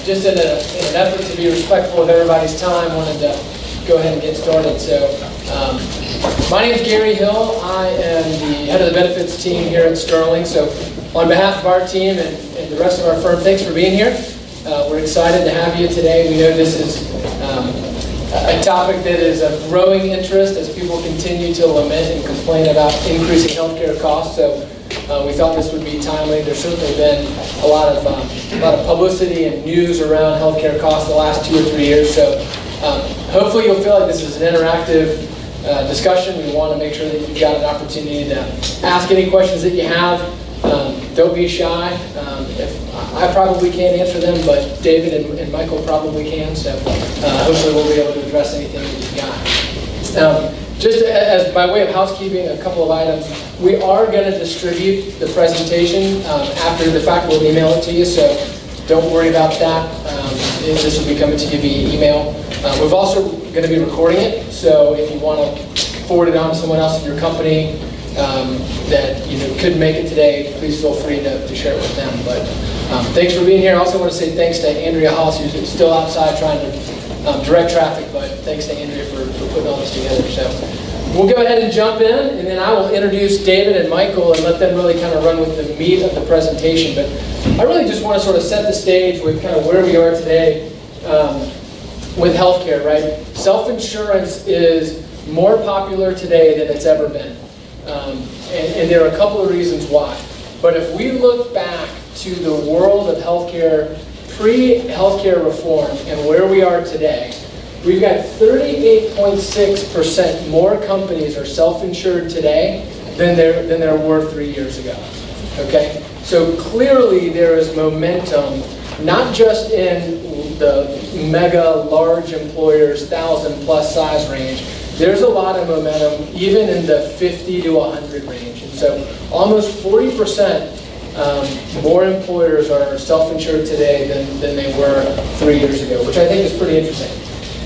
just in an effort to be respectful of everybody's time, wanted to go ahead and get started. So, my name is Gary Hill. I am the head of the benefits team here at Sterling. So, on behalf of our team and the rest of our firm, thanks for being here. We're excited to have you today. We know this is a topic that is of growing interest as people continue to lament and complain about increasing healthcare costs. So, we thought this would be timely. There's certainly been a lot of publicity and news around healthcare costs the last 2 or 3 years. So hopefully you'll feel like this is an interactive discussion. We want to make sure that you've got an opportunity to ask any questions that you have. Don't be shy. I probably can't answer them, but David and Michael probably can. So hopefully we'll be able to address anything that you've got. Just as by way of housekeeping, a couple of items. We are going to distribute the presentation after the fact. We'll email it to you, so don't worry about that. This will be coming to you via email. We're also going to be recording it, so if you want to forward it on to someone else in your company that couldn't make it today, please feel free to share it with them. But thanks for being here. I also want to say thanks to Andrea Hollis, who's still outside trying to direct traffic, but thanks to Andrea for putting all this together. So we'll go ahead and jump in, and then I will introduce David and Michael and let them really kind of run with the meat of the presentation. But I really just want to sort of set the stage with kind of where we are today with healthcare, right? Self-insurance is more popular today than it's ever been. And there are a couple of reasons why. But if we look back to the world of healthcare, pre-healthcare reform, and where we are today, we've got 38.6% more companies are self-insured today than there were 3 years ago. Okay? So clearly there is momentum, not just in the mega large employers, 1,000+ size range. There's a lot of momentum even in the 50 to 100 range. And so almost 40% more employers are self-insured today than they were 3 years ago, which I think is pretty interesting.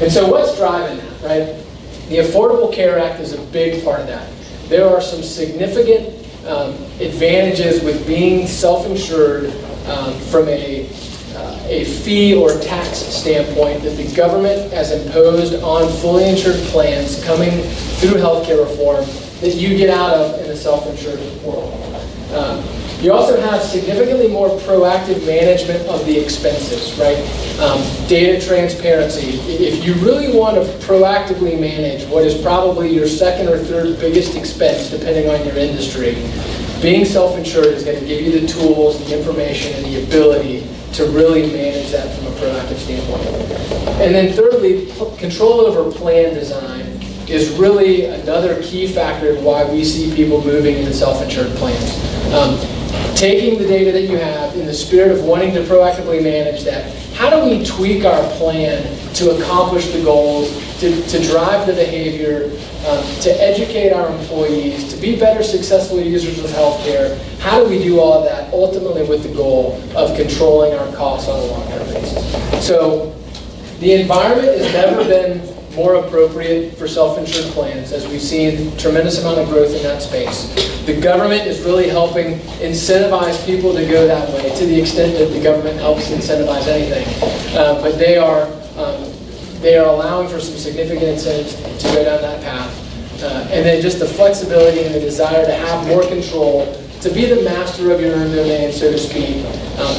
And so what's driving that, right? The Affordable Care Act is a big part of that. There are some significant advantages with being self-insured from a fee or tax standpoint that the government has imposed on fully insured plans coming through healthcare reform that you get out of in the self-insured world. You also have significantly more proactive management of the expenses, right? Data transparency. If you really want to proactively manage what is probably your second or third biggest expense, depending on your industry, being self-insured is going to give you the tools, the information, and the ability to really manage that from a proactive standpoint. And then thirdly, control over plan design is really another key factor of why we see people moving into self-insured plans. Taking the data that you have in the spirit of wanting to proactively manage that, how do we tweak our plan to accomplish the goals, to drive the behavior, to educate our employees, to be better successful users of healthcare? How do we do all of that ultimately with the goal of controlling our costs on a long-term basis? So the environment has never been more appropriate for self-insured plans, as we've seen a tremendous amount of growth in that space. The government is really helping incentivize people to go that way, to the extent that the government helps incentivize anything. But they are allowing for some significant incentives to go down that path. And then just the flexibility and the desire to have more control, to be the master of your own domain, so to speak,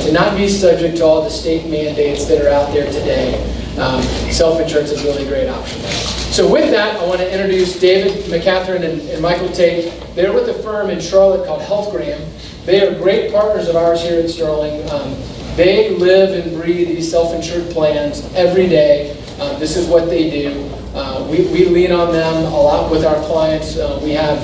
to not be subject to all the state mandates that are out there today. Self-insurance is a really great option. So with that, I want to introduce David McCatherine and Michael Tate. They're with a firm in Charlotte called HealthGram. They are great partners of ours here at Sterling. They live and breathe these self-insured plans every day. This is what they do. We lean on them a lot with our clients. We have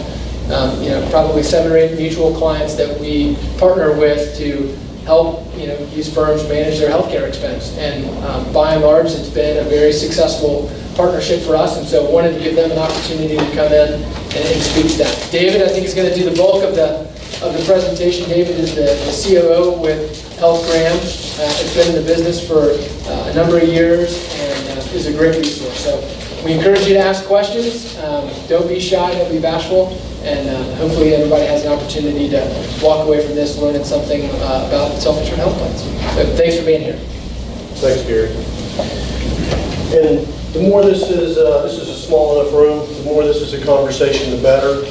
probably 7 or 8 mutual clients that we partner with to help these firms manage their healthcare expense. And by and large, it's been a very successful partnership for us, and so wanted to give them an opportunity to come in and speak to that. David, I think, is going to do the bulk of the presentation. David is the COO with HealthGram. Has been in the business for a number of years and is a great resource. So we encourage you to ask questions. Don't be shy, don't be bashful, and hopefully everybody has an opportunity to walk away from this learning something about self-insured health plans. So thanks for being here. Thanks, Gary. And the more this is a small enough room, the more this is a conversation, the better.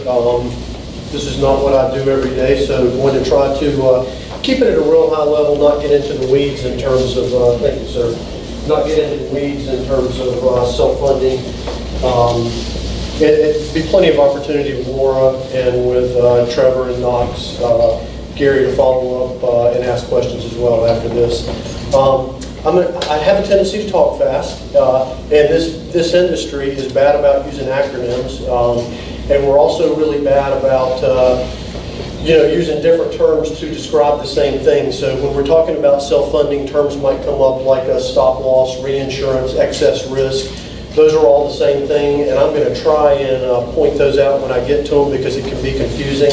This is not what I do every day, so I'm going to try to keep it at a real high level, not get into the weeds in terms of, thank you, sir, not get into the weeds in terms of self-funding. It'd be plenty of opportunity with Laura and with Trevor and Knox, Gary to follow up and ask questions as well after this. I have a tendency to talk fast, and this industry is bad about using acronyms, and we're also really bad about using different terms to describe the same thing. So when we're talking about self-funding, terms might come up like a stop loss, reinsurance, excess risk. Those are all the same thing, and I'm going to try and point those out when I get to them because it can be confusing.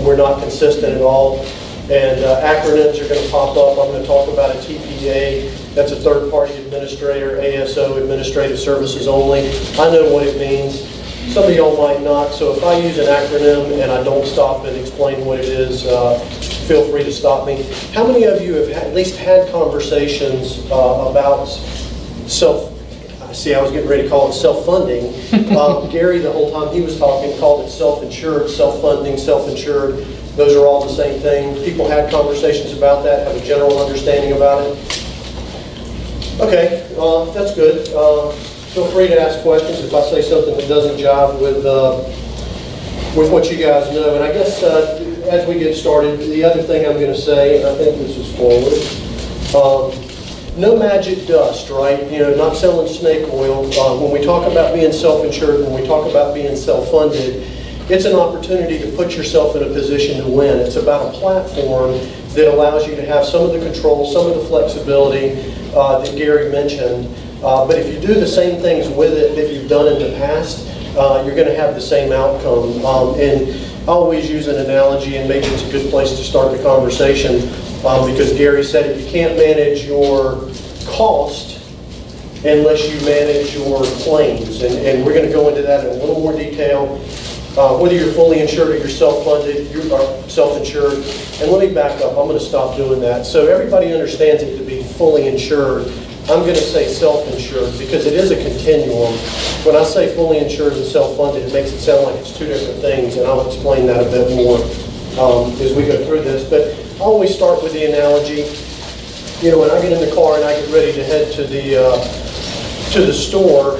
We're not consistent at all. And acronyms are going to pop up. I'm going to talk about a TPA. That's a third-party administrator, ASO, Administrative Services Only. I know what it means. Some of y'all might not. So if I use an acronym and I don't stop and explain what it is, feel free to stop me. How many of you have at least had conversations about I was getting ready to call it self-funding. Gary, the whole time he was talking, called it self-insured, self-funding, self-insured. Those are all the same thing. People had conversations about that, have a general understanding about it. Okay, that's good. Feel free to ask questions if I say something that doesn't jive with what you guys know. And I guess as we get started, the other thing I'm going to say, and I think this is forward, no magic dust, right? Not selling snake oil. When we talk about being self-insured, when we talk about being self-funded, it's an opportunity to put yourself in a position to win. It's about a platform that allows you to have some of the control, some of the flexibility that Gary mentioned. But if you do the same things with it that you've done in the past, you're going to have the same outcome. And I always use an analogy, and maybe it's a good place to start the conversation, because Gary said it, you can't manage your cost unless you manage your claims. And we're going to go into that in a little more detail. Whether you're fully insured or you're self-funded, you are self-insured. And let me back up. I'm going to stop doing that. So everybody understands it to be fully insured. I'm going to say self-insured because it is a continuum. When I say fully insured and self-funded, it makes it sound like it's two different things, and I'll explain that a bit more as we go through this. But I always start with the analogy. When I get in the car and I get ready to head to the store,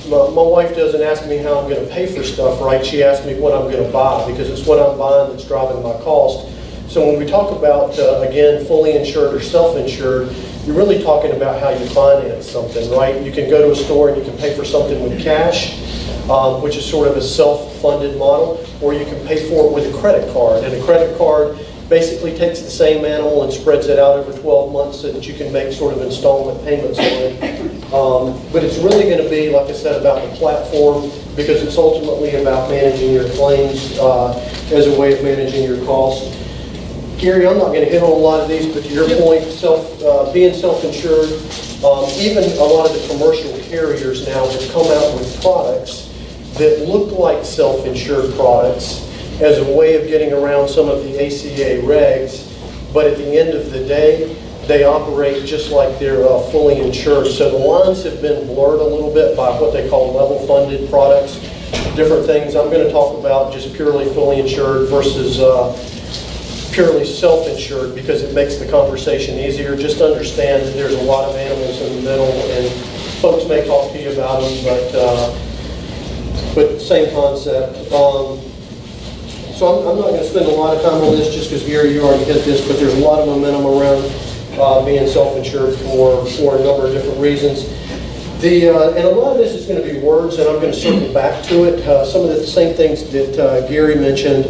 my wife doesn't ask me how I'm going to pay for stuff, right? She asks me what I'm going to buy because it's what I'm buying that's driving my cost. So when we talk about, again, fully insured or self-insured, you're really talking about how you finance something, right? You can go to a store and you can pay for something with cash, which is sort of a self-funded model, or you can pay for it with a credit card. And a credit card basically takes the same animal and spreads it out over 12 months so that you can make sort of installment payments on it. But it's really going to be, like I said, about the platform because it's ultimately about managing your claims as a way of managing your costs. Gary, I'm not going to hit on a lot of these, but to your point, being self-insured, even a lot of the commercial carriers now have come out with products that look like self-insured products as a way of getting around some of the ACA regs, but at the end of the day, they operate just like they're fully insured. So the lines have been blurred a little bit by what they call level-funded products, different things. I'm going to talk about just purely fully insured versus purely self-insured because it makes the conversation easier. Just understand that there's a lot of animals in the middle, and folks may talk to you about them, but same concept. So I'm not going to spend a lot of time on this just because, Gary, you already hit this, but there's a lot of momentum around being self-insured for a number of different reasons. And a lot of this is going to be words, and I'm going to circle back to it. Some of the same things that Gary mentioned,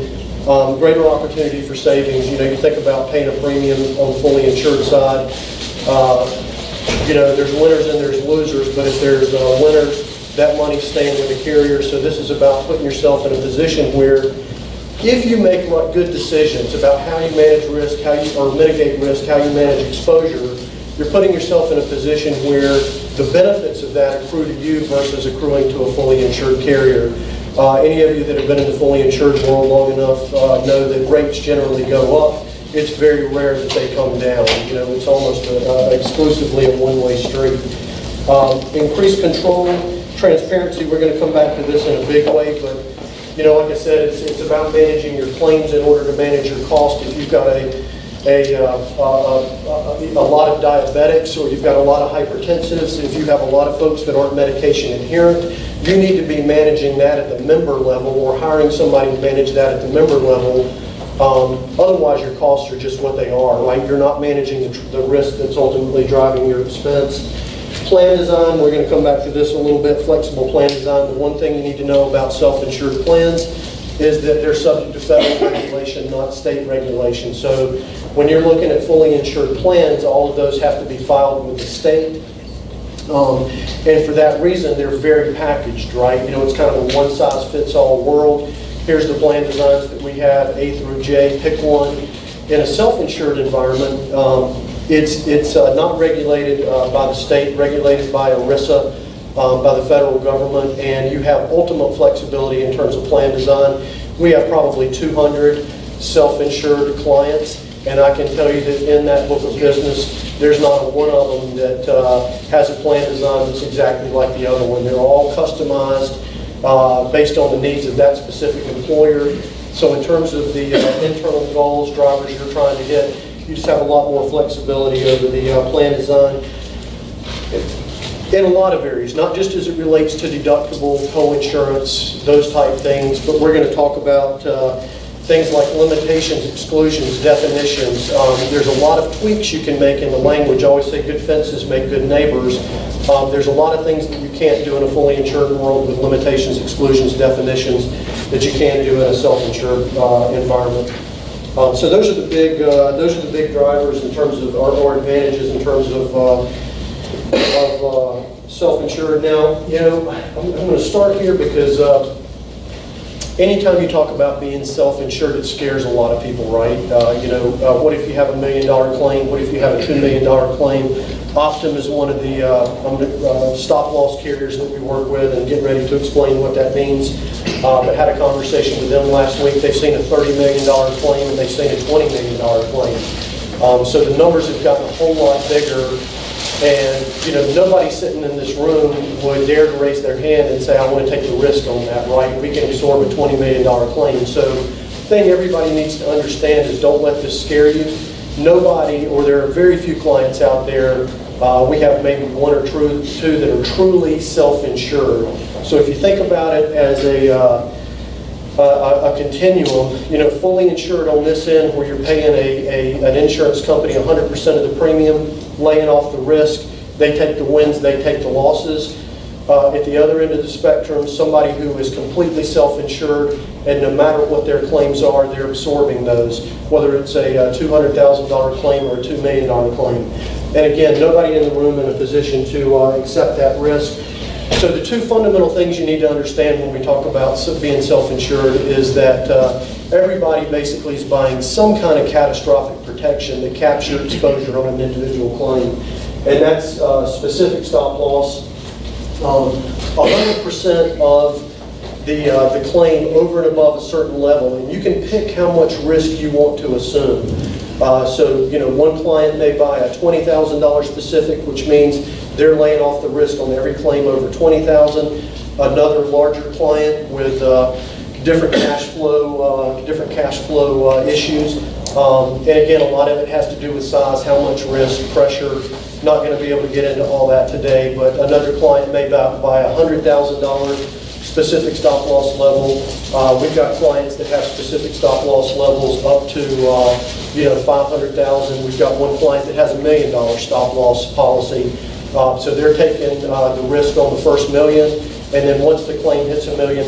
greater opportunity for savings. You think about paying a premium on the fully insured side. There's winners and there's losers, but if there's winners, that money's staying with the carrier. So this is about putting yourself in a position where if you make good decisions about how you manage risk, or mitigate risk, how you manage exposure, you're putting yourself in a position where the benefits of that accrue to you versus accruing to a fully insured carrier. Any of you that have been in the fully insured world long enough know that rates generally go up it's very rare that they come down. You know, it's almost exclusively a one-way street. Increased control, transparency, we're going to come back to this in a big way, but you know, like I said, it's about managing your claims in order to manage your cost. If you've got a lot of diabetics, or you've got a lot of hypertensives, if you have a lot of folks that aren't medication adherent, you need to be managing that at the member level, or hiring somebody to manage that at the member level. Otherwise, your costs are just what they are, right? You're not managing the risk that's ultimately driving your expense. Plan design, we're going to come back to this a little bit. Flexible plan design. The one thing you need to know about self-insured plans is that they're subject to federal regulation, not state regulation. So when you're looking at fully insured plans, all of those have to be filed with the state. And for that reason, they're very packaged, right? You know, it's kind of a one-size-fits-all world. Here's the plan designs that we have, A through J, pick one. In a self-insured environment, it's not regulated by the state, regulated by ERISA, by the federal government, and you have ultimate flexibility in terms of plan design. We have probably 200 self-insured clients, and I can tell you that in that book of business, there's not one of them that has a plan design that's exactly like the other one. They're all customized based on the needs of that specific employer. So in terms of the internal goals, drivers you're trying to hit, you just have a lot more flexibility over the plan design in a lot of areas, not just as it relates to deductible, co-insurance, those type things, but we're going to talk about things like limitations, exclusions, definitions. There's a lot of tweaks you can make in the language. I always say good fences make good neighbors. There's a lot of things that you can't do in a fully insured world with limitations, exclusions, definitions that you can do in a self-insured environment. So those are the big drivers in terms of our advantages in terms of self-insured. Now, you know, I'm going to start here because anytime you talk about being self-insured, it scares a lot of people, right? You know, what if you have $1 million claim? What if you have a $2 million claim? Optum is one of the stop-loss carriers that we work with, and getting ready to explain what that means. But had a conversation with them last week. They've seen a $30 million claim, and they've seen a $20 million claim. So the numbers have gotten a whole lot bigger. And, you know, nobody sitting in this room would dare to raise their hand and say, I want to take the risk on that, right? We can absorb a $20 million claim. So the thing everybody needs to understand is don't let this scare you. Nobody, or there are very few clients out there, we have maybe one or two that are truly self-insured. So if you think about it as a continuum, you know, fully insured on this end where you're paying an insurance company 100% of the premium, laying off the risk, they take the wins, they take the losses. At the other end of the spectrum, somebody who is completely self-insured, and no matter what their claims are, they're absorbing those, whether it's a $200,000 claim or a $2 million claim. And again, nobody in the room in a position to accept that risk. So the two fundamental things you need to understand when we talk about being self-insured is that everybody basically is buying some kind of catastrophic protection that captures exposure on an individual claim. And that's specific stop loss. 100% of the claim over and above a certain level, and you can pick how much risk you want to assume. So, you know, one client may buy a $20,000 specific, which means they're laying off the risk on every claim over $20,000. Another larger client with different cash flow issues. And again, a lot of it has to do with size, how much risk, pressure. Not going to be able to get into all that today, but another client may buy a $100,000 specific stop loss level. We've got clients that have specific stop loss levels up to $500,000. We've got one client that has $1 million stop loss policy. So they're taking the risk on the first $1 million, and then once the claim hits $1 million,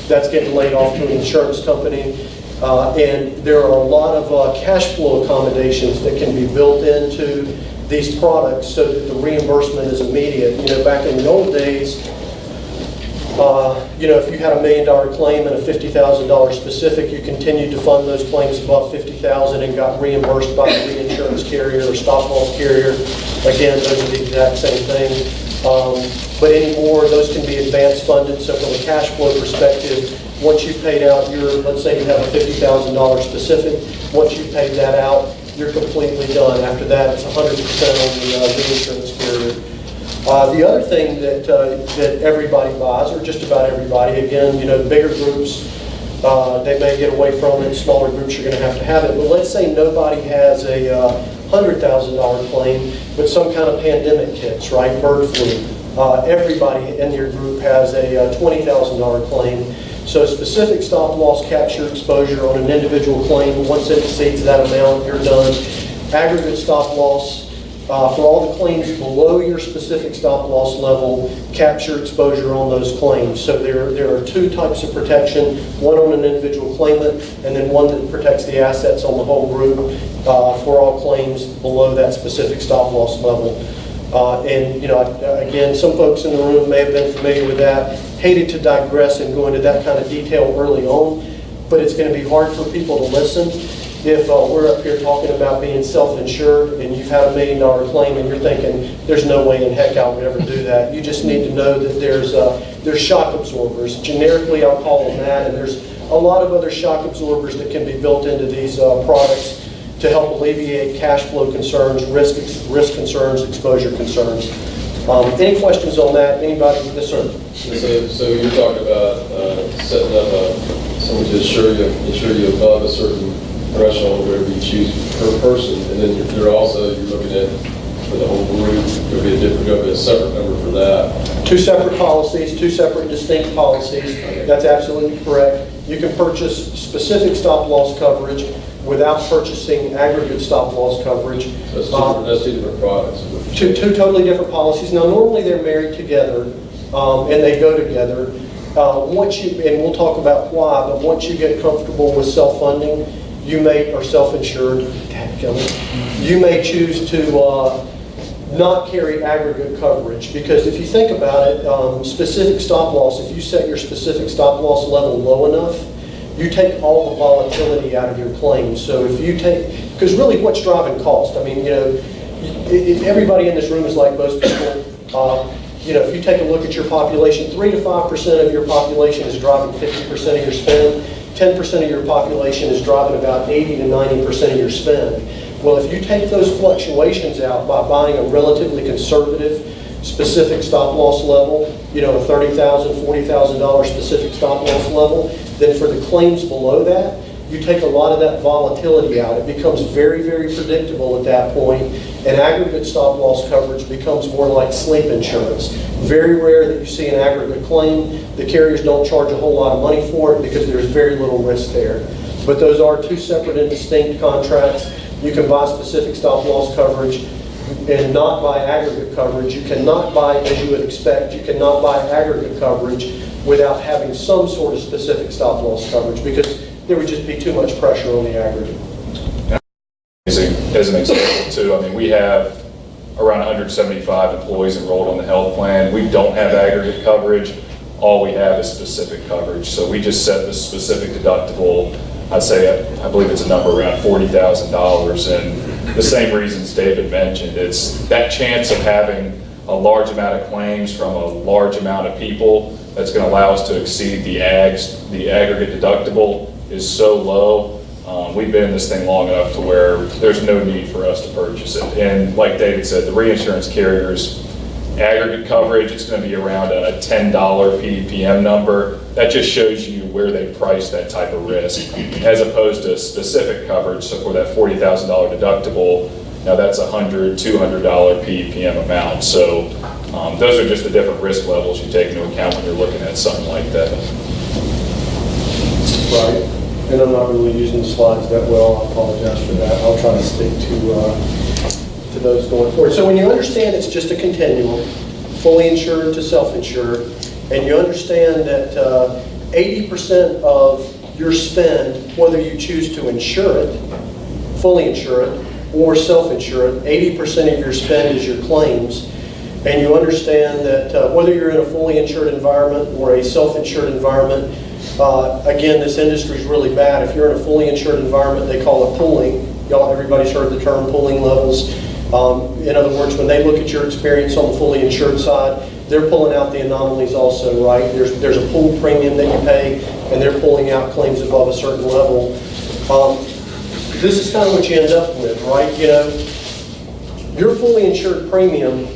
that's getting laid off to an insurance company. And there are a lot of cash flow accommodations that can be built into these products so that the reimbursement is immediate. You know, back in the old days, if you had $1 million claim and a $50,000 specific, you continued to fund those claims above $50,000 and got reimbursed by the reinsurance carrier or stop loss carrier. Again, those are the exact same thing. But anymore, those can be advance funded. So from a cash flow perspective, Once you've paid out your, let's say you have a $50,000 specific, once you've paid that out, you're completely done. After that, it's 100% on the insurance carrier. The other thing that everybody buys, or just about everybody, again, bigger groups, they may get away from it. Smaller groups are going to have it. But let's say nobody has a $100,000 claim, but some kind of pandemic hits, right? Bird flu. Everybody in your group has a $20,000 claim. So specific stop loss capture exposure on an individual claim, once it exceeds that amount, you're done. Aggregate stop loss for all the claims below your specific stop loss level, capture exposure on those claims. So there are two types of protection, one on an individual claimant and then one that protects the assets on the whole group for all claims below that specific stop loss level. Again, some folks in the room may have been familiar with that. Hated to digress and go into that kind of detail early on, but it's going to be hard for people to listen if we're up here talking about being self-insured and you've had $1 million claim and you're thinking, there's no way in heck I would ever do that. You just need to know that there's shock absorbers. Generically, I'll call them that, and there's a lot of other shock absorbers that can be built into these products to help alleviate cash flow concerns, risk concerns, exposure concerns. Any questions on that? Anybody? Yes, sir. So you're talking about setting up someone to insure you above a certain threshold, whatever you choose per person, and then you're looking at for the whole group. There'll be a separate number for that. Two separate policies, two separate distinct policies. That's absolutely correct. You can purchase specific stop loss coverage without purchasing aggregate stop loss coverage. So that's two different products. Two totally different policies. Now, normally they're married together and they go together. And we'll talk about why, but once you get comfortable with self-funding, or self-insured, you may choose to not carry aggregate coverage, because if you think about it, specific stop loss, if you set your specific stop loss level low enough, you take all the volatility out of your claims. So if you take, because really what's driving cost? I mean, everybody in this room is like most people. If you take a look at your population, 3 to 5% of your population is driving 50% of your spend. 10% of your population is driving about 80 to 90% of your spend. Well, if you take those fluctuations out by buying a relatively conservative specific stop loss level, a $30,000, $40,000 specific stop loss level, then for the claims below that, you take a lot of that volatility out. It becomes very, very predictable at that point, and aggregate stop loss coverage becomes more like sleep insurance. Very rare that you see an aggregate claim. The carriers don't charge a whole lot of money for it because there's very little risk there. But those are two separate and distinct contracts. You can buy specific stop loss coverage and not buy aggregate coverage. You cannot buy, as you would expect, you cannot buy aggregate coverage without having some sort of specific stop loss coverage, because there would just be too much pressure on the aggregate. As an example, too, I mean, we have around 175 employees enrolled on the health plan. We don't have aggregate coverage. All we have is specific coverage. So we just set the specific deductible, I'd say, I believe it's a number around $40,000. And the same reasons David mentioned, it's that chance of having a large amount of claims from a large amount of people that's going to allow us to exceed the aggregate deductible is so low. We've been in this thing long enough to where there's no need for us to purchase it. And like David said, the reinsurance carriers, aggregate coverage, it's going to be around a $10 PPM number. That just shows you where they price that type of risk, as opposed to specific coverage. So for that $40,000 deductible, now that's $100, $200 PPM amount. So those are just the different risk levels you take into account when you're looking at something like that. Right. And I'm not really using the slides that well. I apologize for that. I'll try to stick to those going forward. So when you understand it's just a continuum, fully insured to self-insured, and you understand that 80% of your spend, whether you choose to insure it, fully insure it, or self-insure it, 80% of your spend is your claims, and you understand that whether you're in a fully insured environment or a self-insured environment, again, this industry is really bad. If you're in a fully insured environment, they call it pooling. Everybody's heard the term pooling levels. In other words, when they look at your experience on the fully insured side, they're pulling out the anomalies also, right? There's a pool premium that you pay. and they're pulling out claims above a certain level. This is kind of what you end up with, right? You know, your fully insured premium,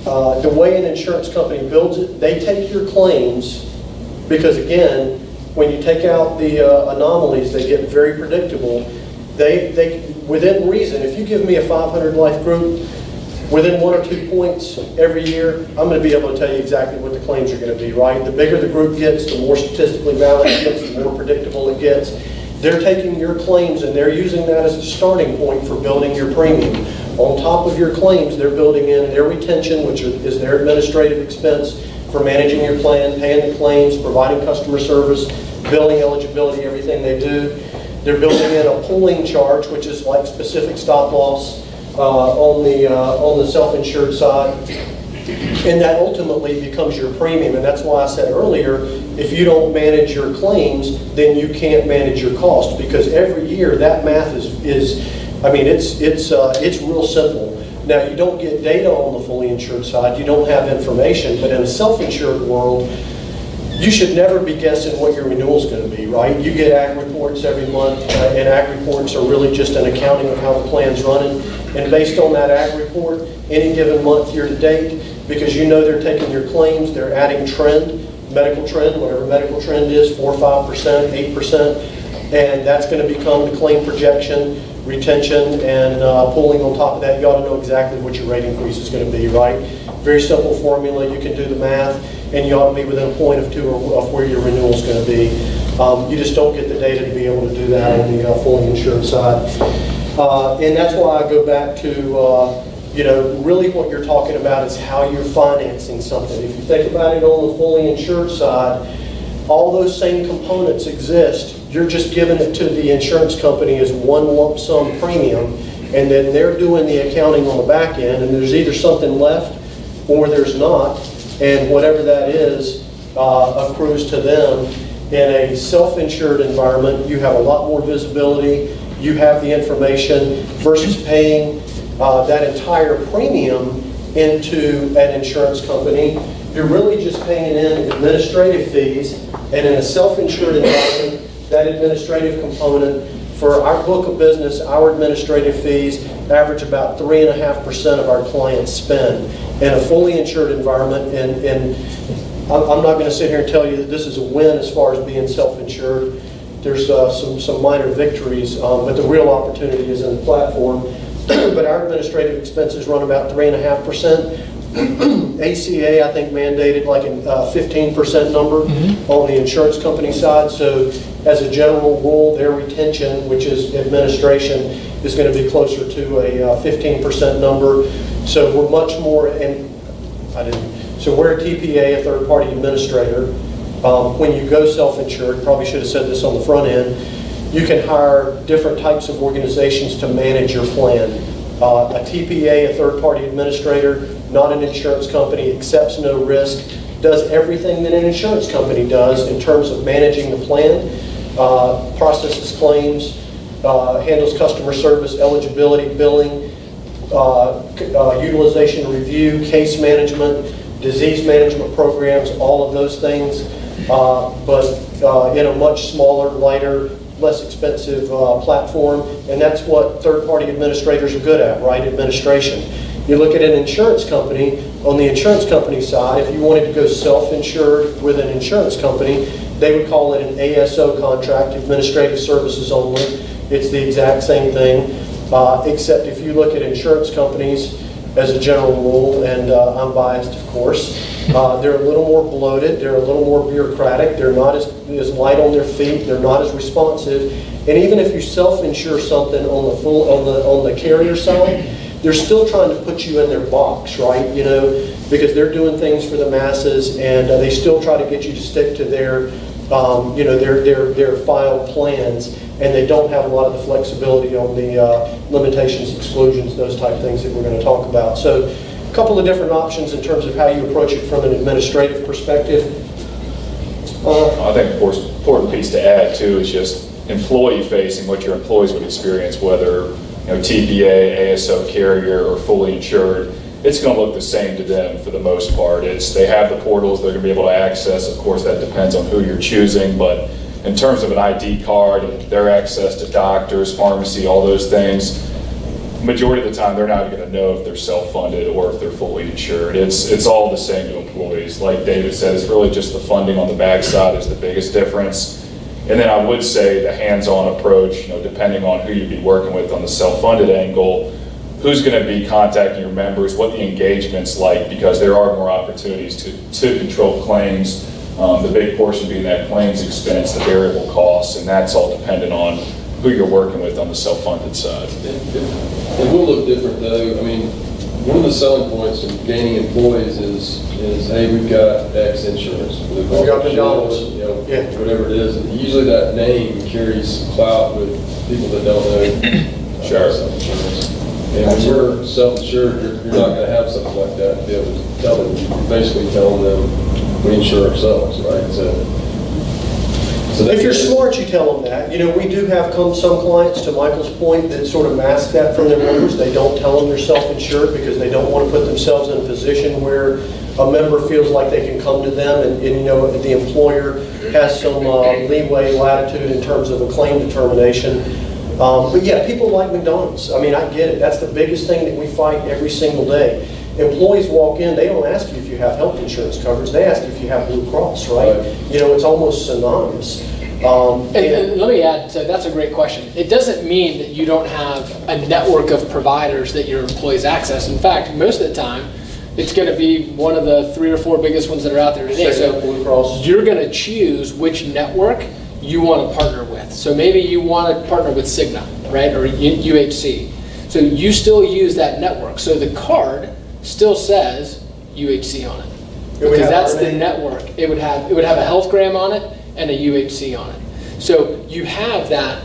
the way an insurance company builds it, they take your claims, because again, when you take out the anomalies, they get very predictable. They within reason, if you give me a 500 life group, within 1 or 2 points every year, I'm going to be able to tell you exactly what the claims are going to be, right? The bigger the group gets, the more statistically valid it gets, the more predictable it gets. They're taking your claims and they're using that as a starting point for building your premium. On top of your claims, they're building in their retention, which is their administrative expense for managing your plan, paying the claims, providing customer service, billing eligibility, everything they do. They're building in a pooling charge, which is like specific stop loss on the self-insured side. And that ultimately becomes your premium. And that's why I said earlier, if you don't manage your claims, then you can't manage your cost, because every year that math it's real simple. Now, you don't get data on the fully insured side, you don't have information, but in a self-insured world, you should never be guessing what your renewal is going to be, right? You get ag reports every month, and ag reports are really just an accounting of how the plan's running. And based on that ag report, any given month, year to date, because you know they're taking your claims, they're adding trend, medical trend, whatever medical trend is, 4, 5%, 8%, and that's going to become the claim projection, retention, and pulling on top of that. You ought to know exactly what your rate increase is going to be, right? Very simple formula. You can do the math, and you ought to be within a point of 2 of where your renewal is going to be. You just don't get the data to be able to do that on the fully insured side. And that's why I go back to, really what you're talking about is how you're financing something. If you think about it on the fully insured side, all those same components exist. You're just giving it to the insurance company as one lump sum premium, and then they're doing the accounting on the back end, and there's either something left or there's not, and whatever that is accrues to them. In a self-insured environment, you have a lot more visibility, you have the information, versus paying that entire premium into an insurance company. You're really just paying in administrative fees, and in a self-insured environment, that administrative component, for our book of business, our administrative fees average about 3.5% of our clients spend. In a fully insured environment, and I'm not going to sit here and tell you that this is a win as far as being self-insured. There's some minor victories, but the real opportunity is in the platform. But our administrative expenses run about 3.5%. ACA, I think, mandated like a 15% number on the insurance company side. So as a general rule, their retention, which is administration, is going to be closer to a 15% number. So we're much more, so we're a TPA, a third-party administrator. When you go self-insured, probably should have said this on the front end, you can hire different types of organizations to manage your plan. A TPA, a third-party administrator, not an insurance company, accepts no risk, does everything that an insurance company does in terms of managing the plan, processes claims, handles customer service, eligibility, billing, utilization review, case management, disease management programs, all of those things, but in a much smaller, lighter, less expensive platform, and that's what third-party administrators are good at, right? Administration. You look at an insurance company, on the insurance company side, if you wanted to go self-insured with an insurance company, they would call it an ASO contract, administrative services only. It's the exact same thing, except if you look at insurance companies as a general rule, and I'm biased, of course, they're a little more bloated, they're a little more bureaucratic, they're not as light on their feet, they're not as responsive, and even if you self-insure something on the carrier side, they're still trying to put you in their box, right? Because they're doing things for the masses, and they still try to get you to stick to their filed plans, and they don't have a lot of the flexibility on the limitations, exclusions, those type of things that we're going to talk about. So a couple of different options in terms of how you approach it from an administrative perspective. I think the most important piece to add too is just employee facing, what your employees would experience, whether TPA, ASO carrier, or fully insured. It's going to look the same to them for the most part. They have the portals they're going to be able to access. Of course, that depends on who you're choosing, but in terms of an ID card and their access to doctors, pharmacy, all those things, majority of the time, they're not going to know if they're self-funded or if they're fully insured. It's all the same to employees. Like David said, it's really just the funding on the backside is the biggest difference. And then I would say the hands-on approach, depending on who you'd be working with on the self-funded angle, who's going to be contacting your members, what the engagement's like, because there are more opportunities to control claims. The big portion being that claims expense, the variable costs, and that's all dependent on who you're working with on the self-funded side. It will look different though. I mean, one of the selling points of gaining employees is hey, we've got X insurance. We've got McDonald's. Yeah. Whatever it is. And usually that name carries clout with people that don't know Sure. self-insurance. And when you're self-insured, you're not going to have something like that to be able to tell them. You're basically telling them we insure ourselves, right? So If you're smart, you tell them that. We do have some clients, to Michael's point, that sort of mask that from their members. They don't tell them they're self-insured because they don't want to put themselves in a position where a member feels like they can come to them and the employer has some leeway, latitude in terms of a claim determination. But yeah, people like McDonald's. I mean, I get it. That's the biggest thing that we fight every single day. Employees walk in, they don't ask you if you have health insurance coverage. They ask you if you have Blue Cross, right? It's almost synonymous. And let me add, so that's a great question. It doesn't mean that you don't have a network of providers that your employees access. In fact, most of the time, it's going to be one of the 3 or 4 biggest ones that are out there today. So Blue Cross. you're going to choose which network you want to partner with. So maybe you want to partner with Cigna, right, or UHC. So you still use that network. So the card still says UHC on it. Because that's the network. It would have a HealthGram on it and a UHC on it. So you have that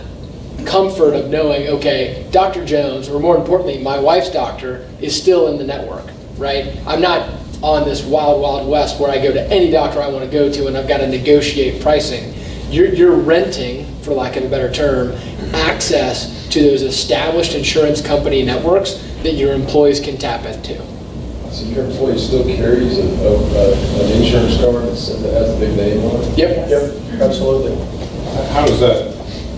comfort of knowing, okay, Dr. Jones, or more importantly, my wife's doctor, is still in the network, right? I'm not on this wild, wild west where I go to any doctor I want to go to and I've got to negotiate pricing. You're renting, for lack of a better term, access to those established insurance company networks that your employees can tap into. So your employee still carries an insurance card that has a big name on it? Yep, absolutely. How does that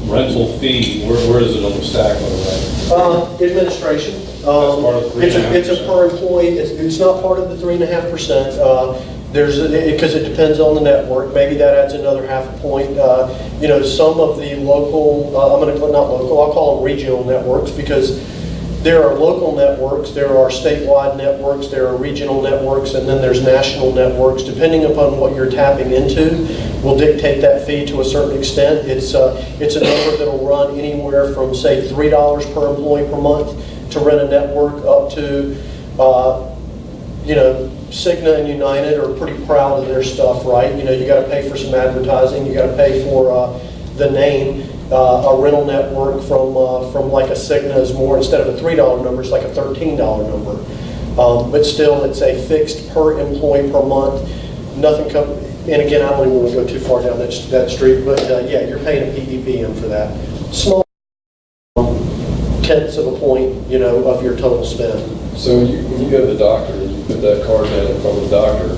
rental fee, where is it on the stack of that? Administration. part of the It's a per employee. It's not part of the 3.5%. Because it depends on the network. Maybe that adds another half a point. Some of the local, not local, I'll call them regional networks, because there are local networks, there are statewide networks, there are regional networks, and then there's national networks. Depending upon what you're tapping into will dictate that fee to a certain extent. It's a number that'll run anywhere from, say, $3 per employee per month to rent a network up to, Cigna and United are pretty proud of their stuff, right? You got to pay for some advertising, you got to pay for the name. A rental network from like a Cigna is more, instead of a $3 number, it's like a $13 number. But still, it's a fixed per employee per month. And again, I don't even want to go too far down that street, but yeah, you're paying a PEPM for that. Small tenths of a point, of your total spend. So when you go to the doctor and you put that card down in front of the doctor,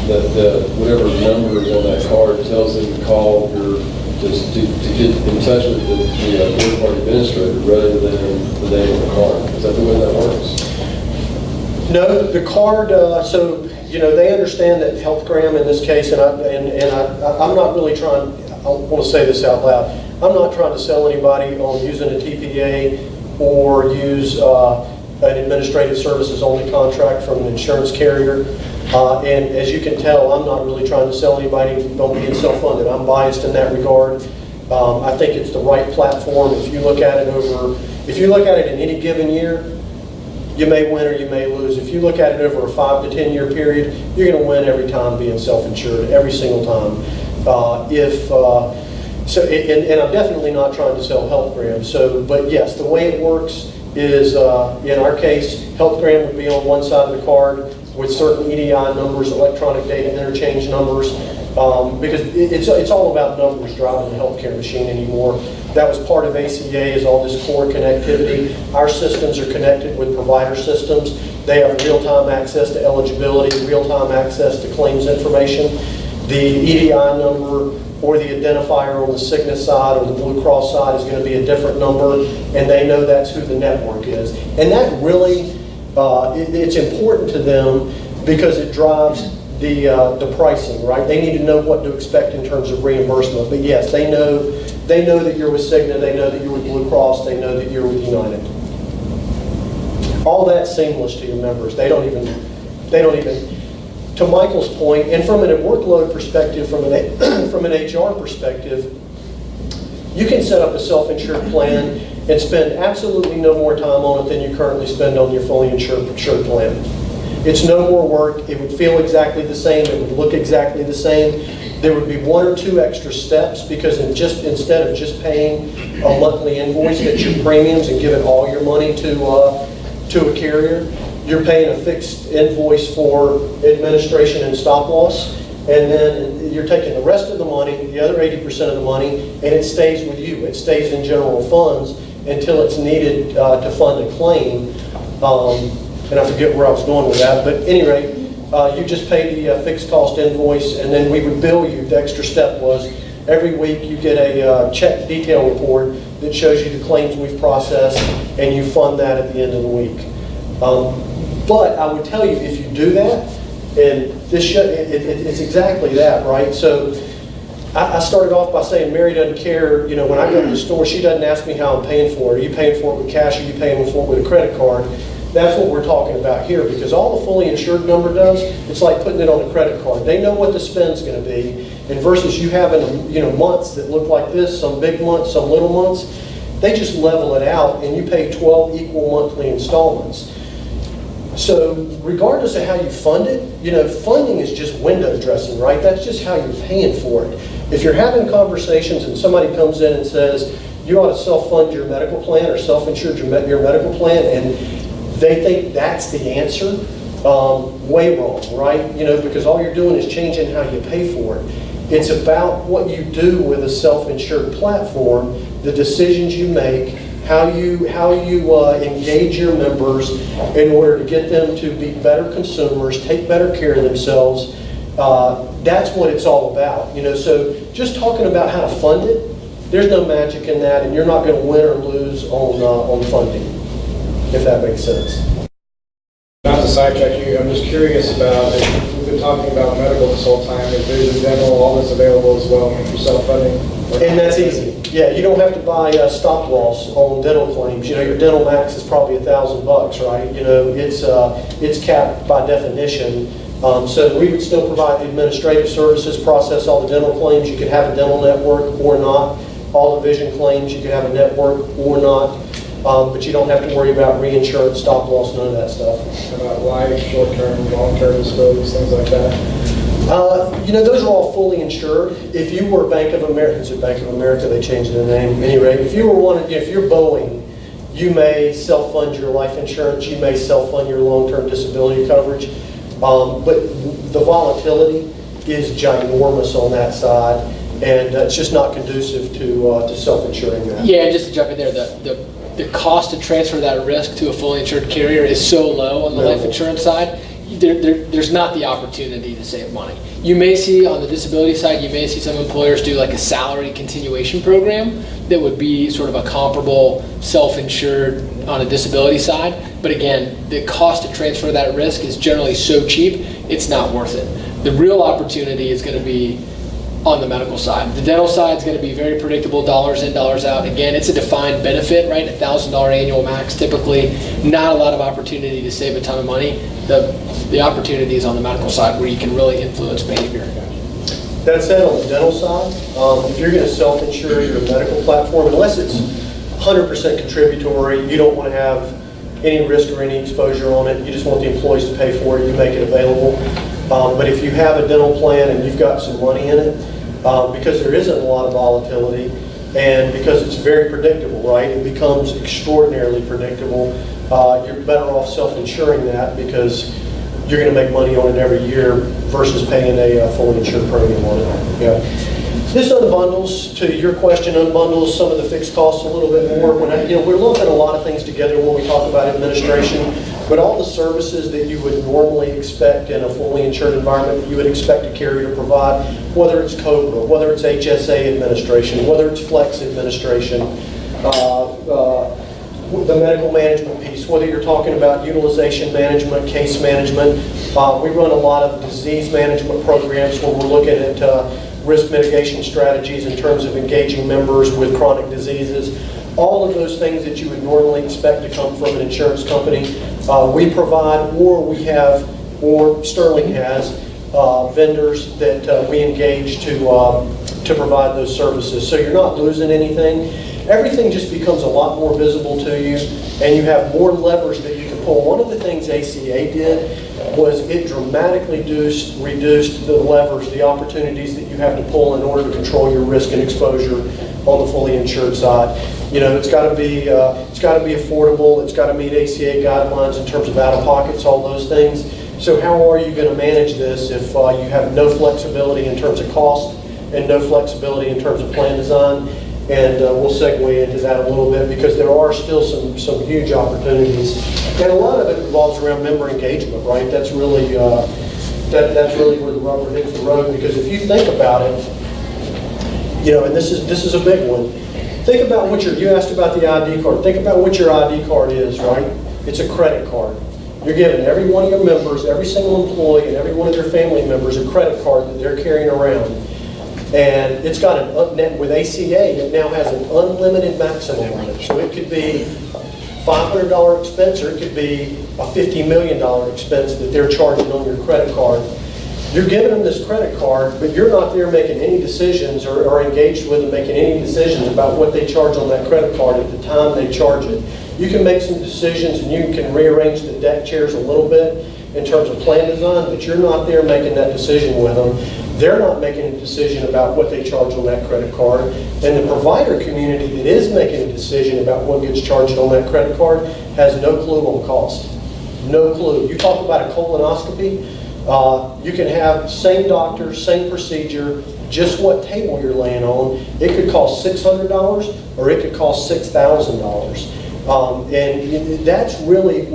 that whatever number is on that card tells them to call to get in touch with the third-party administrator rather than the name of the card. Is that the way that works? No, the card. They understand that HealthGram in this case, and I'm not really trying. I want to say this out loud. I'm not trying to sell anybody on using a TPA or use an administrative services only contract from an insurance carrier. And as you can tell, I'm not really trying to sell anybody on being self-funded. I'm biased in that regard. I think it's the right platform. If you look at it in any given year, you may win or you may lose. If you look at it over a 5 to 10 year period, you're going to win every time being self-insured, every single time. And I'm definitely not trying to sell HealthGram. But yes, the way it works is, in our case, HealthGram would be on one side of the card with certain EDI numbers, electronic data interchange numbers, because it's all about numbers driving the healthcare machine anymore. That was part of ACA, is all this core connectivity. Our systems are connected with provider systems. They have real-time access to eligibility, real-time access to claims information. The EDI number or the identifier on the Cigna side or the Blue Cross side is going to be a different number, and they know that's who the network is. And that really, it's important to them because it drives the pricing, right? They need to know what to expect in terms of reimbursement. But yes, they know that you're with Cigna, they know that you're with Blue Cross, they know that you're with United. All that's seamless to your members. They don't even, to Michael's point, and from a workload perspective, from an HR perspective, you can set up a self-insured plan and spend absolutely no more time on it than you currently spend on your fully insured plan. It's no more work. It would feel exactly the same. It would look exactly the same. There would be one or two extra steps because instead of just paying a monthly invoice, get your premiums and giving all your money to a carrier, you're paying a fixed invoice for administration and stop loss, and then you're taking the rest of the money, the other 80% of the money, and it stays with you. It stays in general funds until it's needed to fund a claim. And I forget where I was going with that, but at any rate, you just pay the fixed cost invoice, and then we would bill you. The extra step was every week you get a check detail report that shows you the claims we've processed, and you fund that at the end of the week. But I would tell you, if you do that, and it's exactly that, right? So I started off by saying Mary doesn't care. You know, when I go to the store, she doesn't ask me how I'm paying for it. Are you paying for it with cash? Are you paying for it with a credit card? That's what we're talking about here, because all the fully insured number does, it's like putting it on a credit card. They know what the spend's going to be, and versus you having months that look like this, some big months, some little months, they just level it out, and you pay 12 equal monthly installments. So regardless of how you fund it, funding is just window dressing, right? That's just how you're paying for it. If you're having conversations and somebody comes in and says, you ought to self-fund your medical plan or self-insure your medical plan, and they think that's the answer, way wrong, right? Because all you're doing is changing how you pay for it. It's about what you do with a self-insured platform, the decisions you make, how you engage your members in order to get them to be better consumers, take better care of themselves. That's what it's all about. So just talking about how to fund it, there's no magic in that, and you're not going to win or lose on funding, if that makes sense. Not to sidetrack you, I'm just curious about, we've been talking about medical this whole time, if there's a dental, all that's available as well for self-funding. And that's easy. Yeah, you don't have to buy stop loss on dental claims. Your dental max is probably $1,000, right? It's capped by definition. So we would still provide the administrative services, process all the dental claims. You could have a dental network or not. All the vision claims, you could have a network or not. But you don't have to worry about reinsurance, stop loss, none of that stuff. About life, short-term, long-term disabilities, things like that. Those are all fully insured. If you were Bank of America, they changed their name. Anyway, if you're Boeing, you may self-fund your life insurance, you may self-fund your long-term disability coverage, but the volatility is ginormous on that side, and it's just not conducive to self-insuring that. Yeah, and just to jump in there, the cost to transfer that risk to a fully insured carrier is so low on the life insurance side. There's not the opportunity to save money. You may see on the disability side, you may see some employers do like a salary continuation program that would be sort of a comparable self-insured on a disability side. But again, the cost to transfer that risk is generally so cheap, it's not worth it. The real opportunity is going to be on the medical side. The dental side is going to be very predictable, dollars in, dollars out. Again, it's a defined benefit, right? $1,000 annual max, typically. Not a lot of opportunity to save a ton of money. The opportunity is on the medical side where you can really influence behavior. That said, on the dental side, if you're going to self-insure your medical platform, unless it's 100% contributory, you don't want to have any risk or any exposure on it, you just want the employees to pay for it, you make it available. But if you have a dental plan and you've got some money in it, because there isn't a lot of volatility, and because it's very predictable, right? It becomes extraordinarily predictable. You're better off self-insuring that because you're going to make money on it every year versus paying a fully insured premium on it. Yeah. This unbundles, to your question, unbundles some of the fixed costs a little bit more. We're lumping a lot of things together when we talk about administration. But all the services that you would normally expect in a fully insured environment, that you would expect a carrier to provide, whether it's COBRA, whether it's HSA administration, whether it's Flex administration, the medical management piece, whether you're talking about utilization management, case management. We run a lot of disease management programs where we're looking at risk mitigation strategies in terms of engaging members with chronic diseases. All of those things that you would normally expect to come from an insurance company, we provide, or Sterling has vendors that we engage to provide those services. So you're not losing anything. Everything just becomes a lot more visible to you, and you have more levers that you can pull. One of the things ACA did was it dramatically reduced the levers, the opportunities that you have to pull in order to control your risk and exposure on the fully insured side. You know, it's got to be affordable. It's got to meet ACA guidelines in terms of out-of-pockets, all those things. So how are you going to manage this if you have no flexibility in terms of cost and no flexibility in terms of plan design? And we'll segue into that a little bit because there are still some huge opportunities. And a lot of it revolves around member engagement, right? That's really, that's really where the rubber hits the road, because if you think about it, you know, and this is a big one. Think about what you asked about the ID card. Think about what your ID card is, right? It's a credit card. You're giving every one of your members, every single employee, and every one of their family members a credit card that they're carrying around. And it's got with ACA, it now has an unlimited maximum on it. So it could be a $500 expense, or it could be a $50 million expense that they're charging on your credit card. You're giving them this credit card, but you're not there making any decisions or engaged with them making any decisions about what they charge on that credit card at the time they charge it. You can make some decisions and you can rearrange the deck chairs a little bit in terms of plan design, but you're not there making that decision with them. They're not making a decision about what they charge on that credit card. And the provider community that is making a decision about what gets charged on that credit card has no clue on cost. No clue. You talk about a colonoscopy, you can have same doctor, same procedure, just what table you're laying on. It could cost $600 or it could cost $6,000. And that's really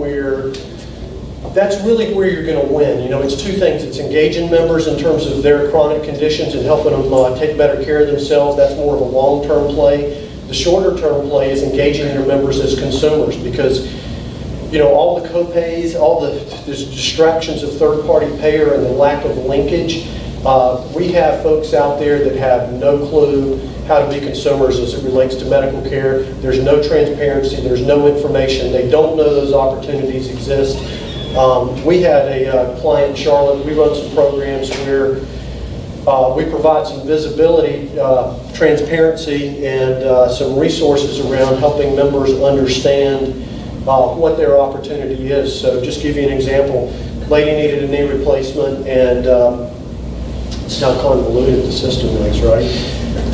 where you're going to win. You know, it's two things. It's engaging members in terms of their chronic conditions and helping them take better care of themselves. That's more of a long-term play. The shorter-term play is engaging your members as consumers, because, you know, all the co-pays, all the distractions of third-party payer and the lack of linkage. We have folks out there that have no clue how to be consumers as it relates to medical care. There's no transparency. There's no information. They don't know those opportunities exist. We had a client in Charlotte. We run some programs where we provide some visibility, transparency, and some resources around helping members understand what their opportunity is. So just give you an example. Lady needed a knee replacement, and it's how convoluted the system is, right?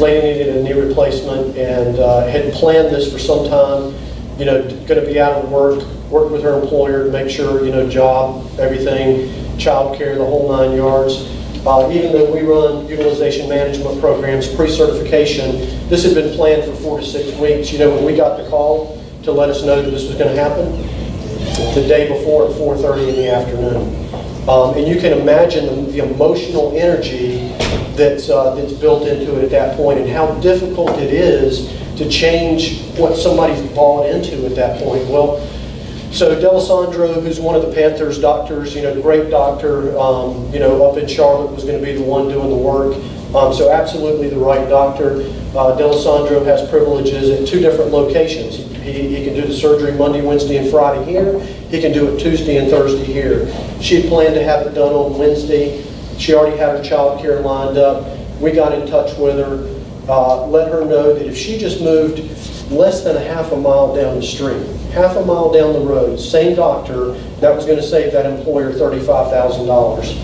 Lady needed a knee replacement and had planned this for some time, you know, going to be out of work, worked with her employer to make sure, you know, job, everything, child care, the whole 9 yards. Even though we run utilization management programs, pre-certification, this had been planned for 4 to 6 weeks. You know, when we got the call to let us know that this was going to happen, the day before at 4:30 in the afternoon. And you can imagine the emotional energy that's built into it at that point, and how difficult it is to change what somebody's bought into at that point. Well, so D'Alessandro, who's one of the Panthers doctors, you know, great doctor, you know, up in Charlotte, was going to be the one doing the work. So absolutely the right doctor. D'Alessandro has privileges at 2 different locations. He can do the surgery Monday, Wednesday, and Friday here. He can do it Tuesday and Thursday here. She had planned to have it done on Wednesday. She already had her child care lined up. We got in touch with her, let her know that if she just moved less than a half a mile down the street, half a mile down the road, same doctor, that was going to save that employer $35,000.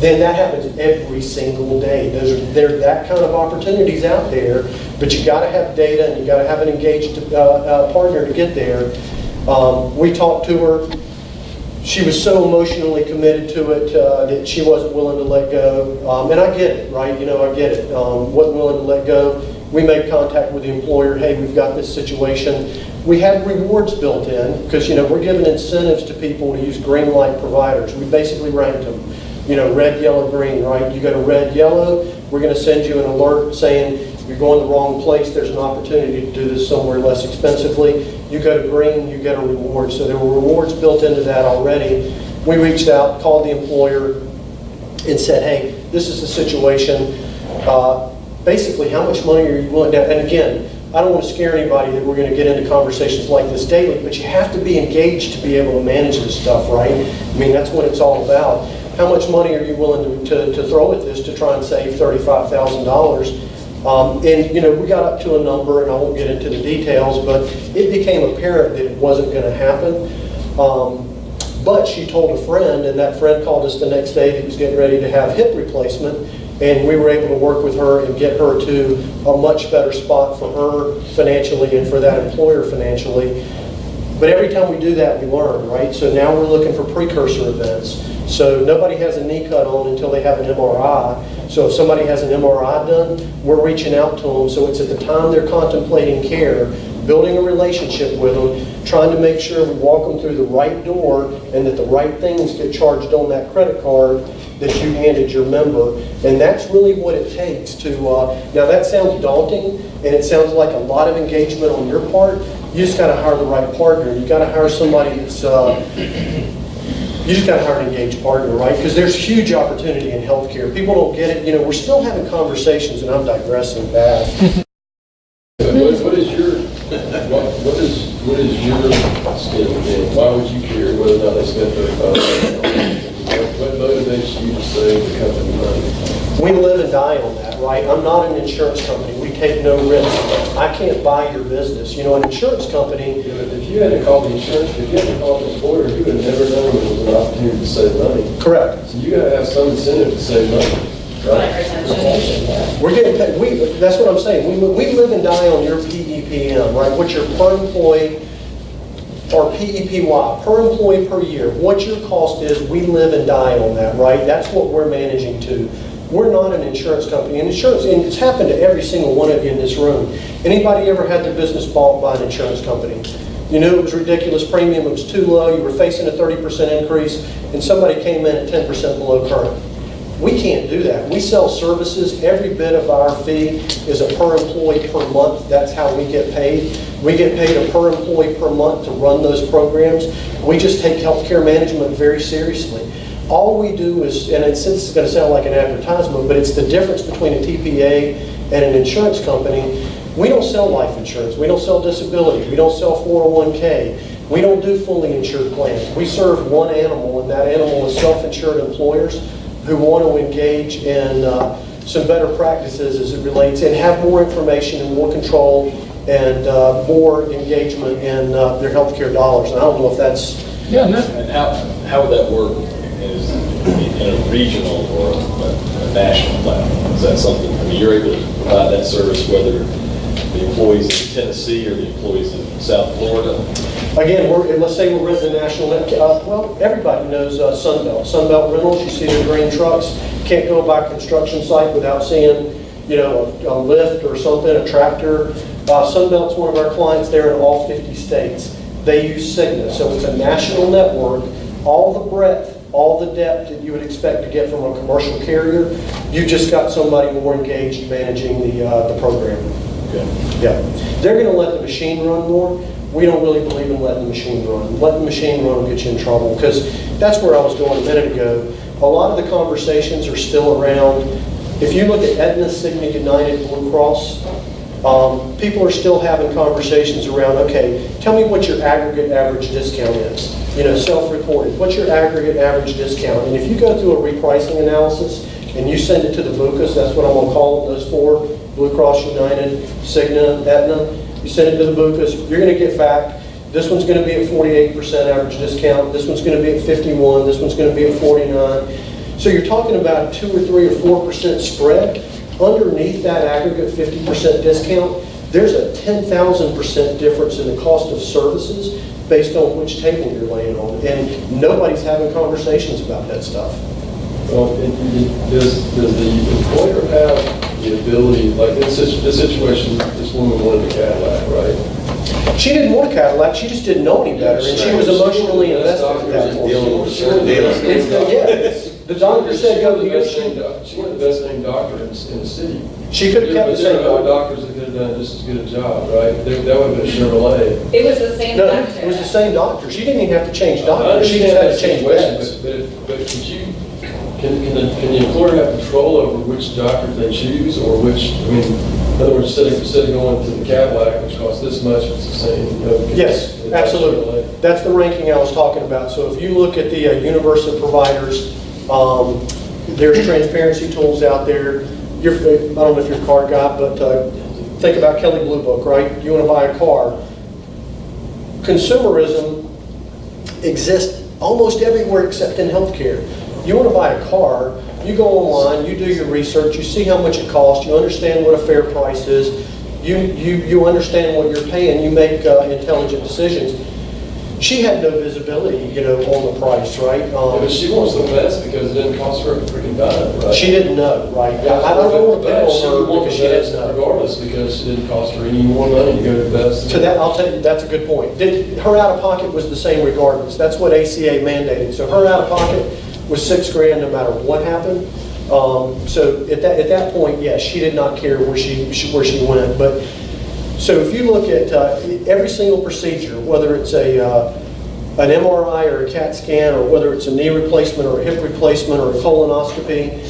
Then that happens every single day. There are that kind of opportunities out there, but you got to have data and you got to have an engaged partner to get there. We talked to her. She was so emotionally committed to it that she wasn't willing to let go. And I get it, right? You know, I get it. Wasn't willing to let go. we made contact with the employer, hey, we've got this situation. We had rewards built in, because, you know, we're giving incentives to people to use green light providers. We basically ranked them, you know, red, yellow, green, right? You go to red, yellow, we're going to send you an alert saying you're going the wrong place, there's an opportunity to do this somewhere less expensively. You go to green, you get a reward. So there were rewards built into that already. We reached out, called the employer, and said, hey, this is the situation. Basically, how much money are you willing to, and again, I don't want to scare anybody that we're going to get into conversations like this daily, but you have to be engaged to be able to manage this stuff, right? I mean, that's what it's all about. How much money are you willing to throw at this to try and save $35,000? And, you know, we got up to a number, and I won't get into the details, but it became apparent that it wasn't going to happen. But she told a friend, and that friend called us the next day that he was getting ready to have hip replacement, and we were able to work with her and get her to a much better spot for her financially and for that employer financially. But every time we do that, we learn, right? So now we're looking for precursor events. So nobody has a knee cut on until they have an MRI. So if somebody has an MRI done, we're reaching out to them. So it's at the time they're contemplating care, building a relationship with them, trying to make sure we walk them through the right door and that the right things get charged on that credit card that you handed your member. And that's really what it takes to, now that sounds daunting and it sounds like a lot of engagement on your part. You just got to hire the right partner. You got to hire somebody that's, you just got to hire an engaged partner, right? Because there's huge opportunity in healthcare. People don't get it. You know, we're still having conversations, and I'm digressing bad. What is your skin in the game? Why would you care whether or not they spend $35,000? What motivates you to save the company money? We live and die on that, right? I'm not an insurance company. We take no risk. I can't buy your business. You know, an insurance company. You know, if you had to call the insurance, if you had to call the employer, you would have never known there was an opportunity to save money. Correct. So you got to have some incentive to save money, right? We're getting paid. That's what I'm saying. We live and die on your PEPM, right? What's your per employee or PEPY, per employee per year. What your cost is, we live and die on that, right? That's what we're managing to. We're not an insurance company. And insurance, and it's happened to every single one of you in this room. Anybody ever had their business bought by an insurance company? You knew it was ridiculous premium, it was too low, you were facing a 30% increase, and somebody came in at 10% below current. We can't do that. We sell services. Every bit of our fee is a per employee per month. That's how we get paid. We get paid a per employee per month to run those programs. We just take healthcare management very seriously. All we do is, and since it's going to sound like an advertisement, but it's the difference between a TPA and an insurance company. We don't sell life insurance. We don't sell disability. We don't sell 401k. We don't do fully insured plans. We serve one animal, and that animal is self-insured employers who want to engage in some better practices as it relates and have more information and more control and more engagement in their healthcare dollars. And I don't know if that's... Yeah, no. And how would that work in a regional or a national platform? Is that something, I mean, you're able to provide that service whether the employees in Tennessee or the employees in South Florida? Again, let's say we're renting a national, well, everybody knows Sunbelt. Sunbelt Rentals, you see their green trucks. Can't go by a construction site without seeing, you know, a lift or something, a tractor. Sunbelt's one of our clients there in all 50 states. They use Cigna, so it's a national network. All the breadth, all the depth that you would expect to get from a commercial carrier, you just got somebody more engaged managing the program. Okay. Yeah. They're going to let the machine run more. We don't really believe in letting the machine run. Letting the machine run will get you in trouble, because that's where I was going a minute ago. A lot of the conversations are still around. If you look at Aetna, Cigna, United, Blue Cross, people are still having conversations around, okay, tell me what your aggregate average discount is. You know, self-reported. What's your aggregate average discount? And if you go through a repricing analysis and you send it to the BUCAs, that's what I'm going to call them, those four, Blue Cross, United, Cigna, Aetna, you send it to the BUCAs, you're going to get back, this one's going to be at 48% average discount, this one's going to be at 51, this one's going to be at 49. So you're talking about 2 or 3 or 4% spread. Underneath that aggregate 50% discount, there's a 10,000% difference in the cost of services based on which table you're laying on. And nobody's having conversations about that stuff. Well, does the employer have the ability, like in this situation, this woman wanted a Cadillac, right? She didn't want a Cadillac, she just didn't know any better, and she was emotionally invested at that point. Yeah, the doctor said, go to your She wanted the best named doctor in the city. She could have kept the same There are other doctor. doctors that could have done just as good a job, right? That would have been a Chevrolet. It was the same No, doctor. it was the same doctor. She didn't even have to change I doctors. She just understand had that to change situation, beds. but could you, can the employer have control over which doctor they choose, or which, I mean, in other words, instead of going to the Cadillac, which costs this much, it's the same, you know? Yes, absolutely. That's the ranking I was talking about. So if you look at the universe of providers, there's transparency tools out there. I don't know if you're a car guy, but think about Kelley Blue Book, right? You want to buy a car. Consumerism exists almost everywhere except in healthcare. You want to buy a car, you go online, you do your research, you see how much it costs, you understand what a fair price is, you understand what you're paying, you make intelligent decisions. She had no visibility, on the price, right? Yeah, but she wants the best because it didn't cost her a freaking dime, right? She didn't know, right? I don't want to pick She on her wanted because the she best didn't know. regardless, because it didn't cost her any more money to go to the best. To that, I'll tell you, that's a good point. Her out-of-pocket was the same regardless. That's what ACA mandated. So her out-of-pocket was $6,000 no matter what happened. So at that point, yes, she did not care where she went. But so if you look at every single procedure, whether it's an MRI or a CAT scan, or whether it's a knee replacement or a hip replacement or a colonoscopy,